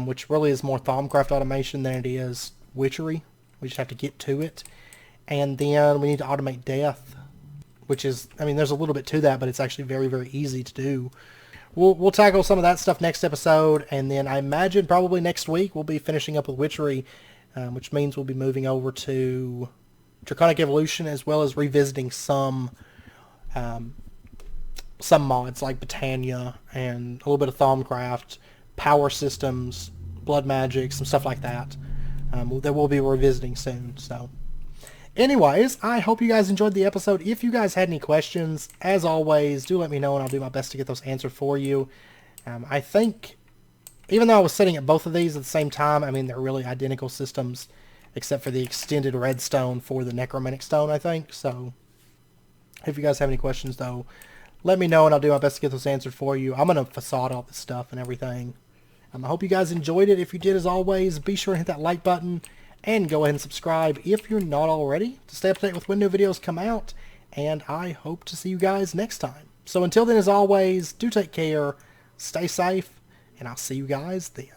which really is more Thaumcraft automation than it is witchery. We just have to get to it. And then we need to automate death, which is, I mean, there's a little bit to that, but it's actually very, very easy to do. We'll tackle some of that stuff next episode, and then I imagine probably next week we'll be finishing up with witchery, which means we'll be moving over to Draconic Evolution, as well as revisiting some mods like Britannia and a little bit of Thaumcraft, power systems, blood magic, some stuff like that that we'll be revisiting soon. So anyways, I hope you guys enjoyed the episode. If you guys had any questions, as always, do let me know, and I'll do my best to get those answered for you. I think, even though I was setting up both of these at the same time, I mean, they're really identical systems, except for the extended redstone for the necromantic stone, I think. So, if you guys have any questions, though, let me know, and I'll do my best to get those answered for you. I'm going to facade all this stuff and everything. I hope you guys enjoyed it. If you did, as always, be sure to hit that like button, and go ahead and subscribe if you're not already to stay up to date with when new videos come out. And I hope to see you guys next time. So until then, as always, do take care, stay safe, and I'll see you guys then.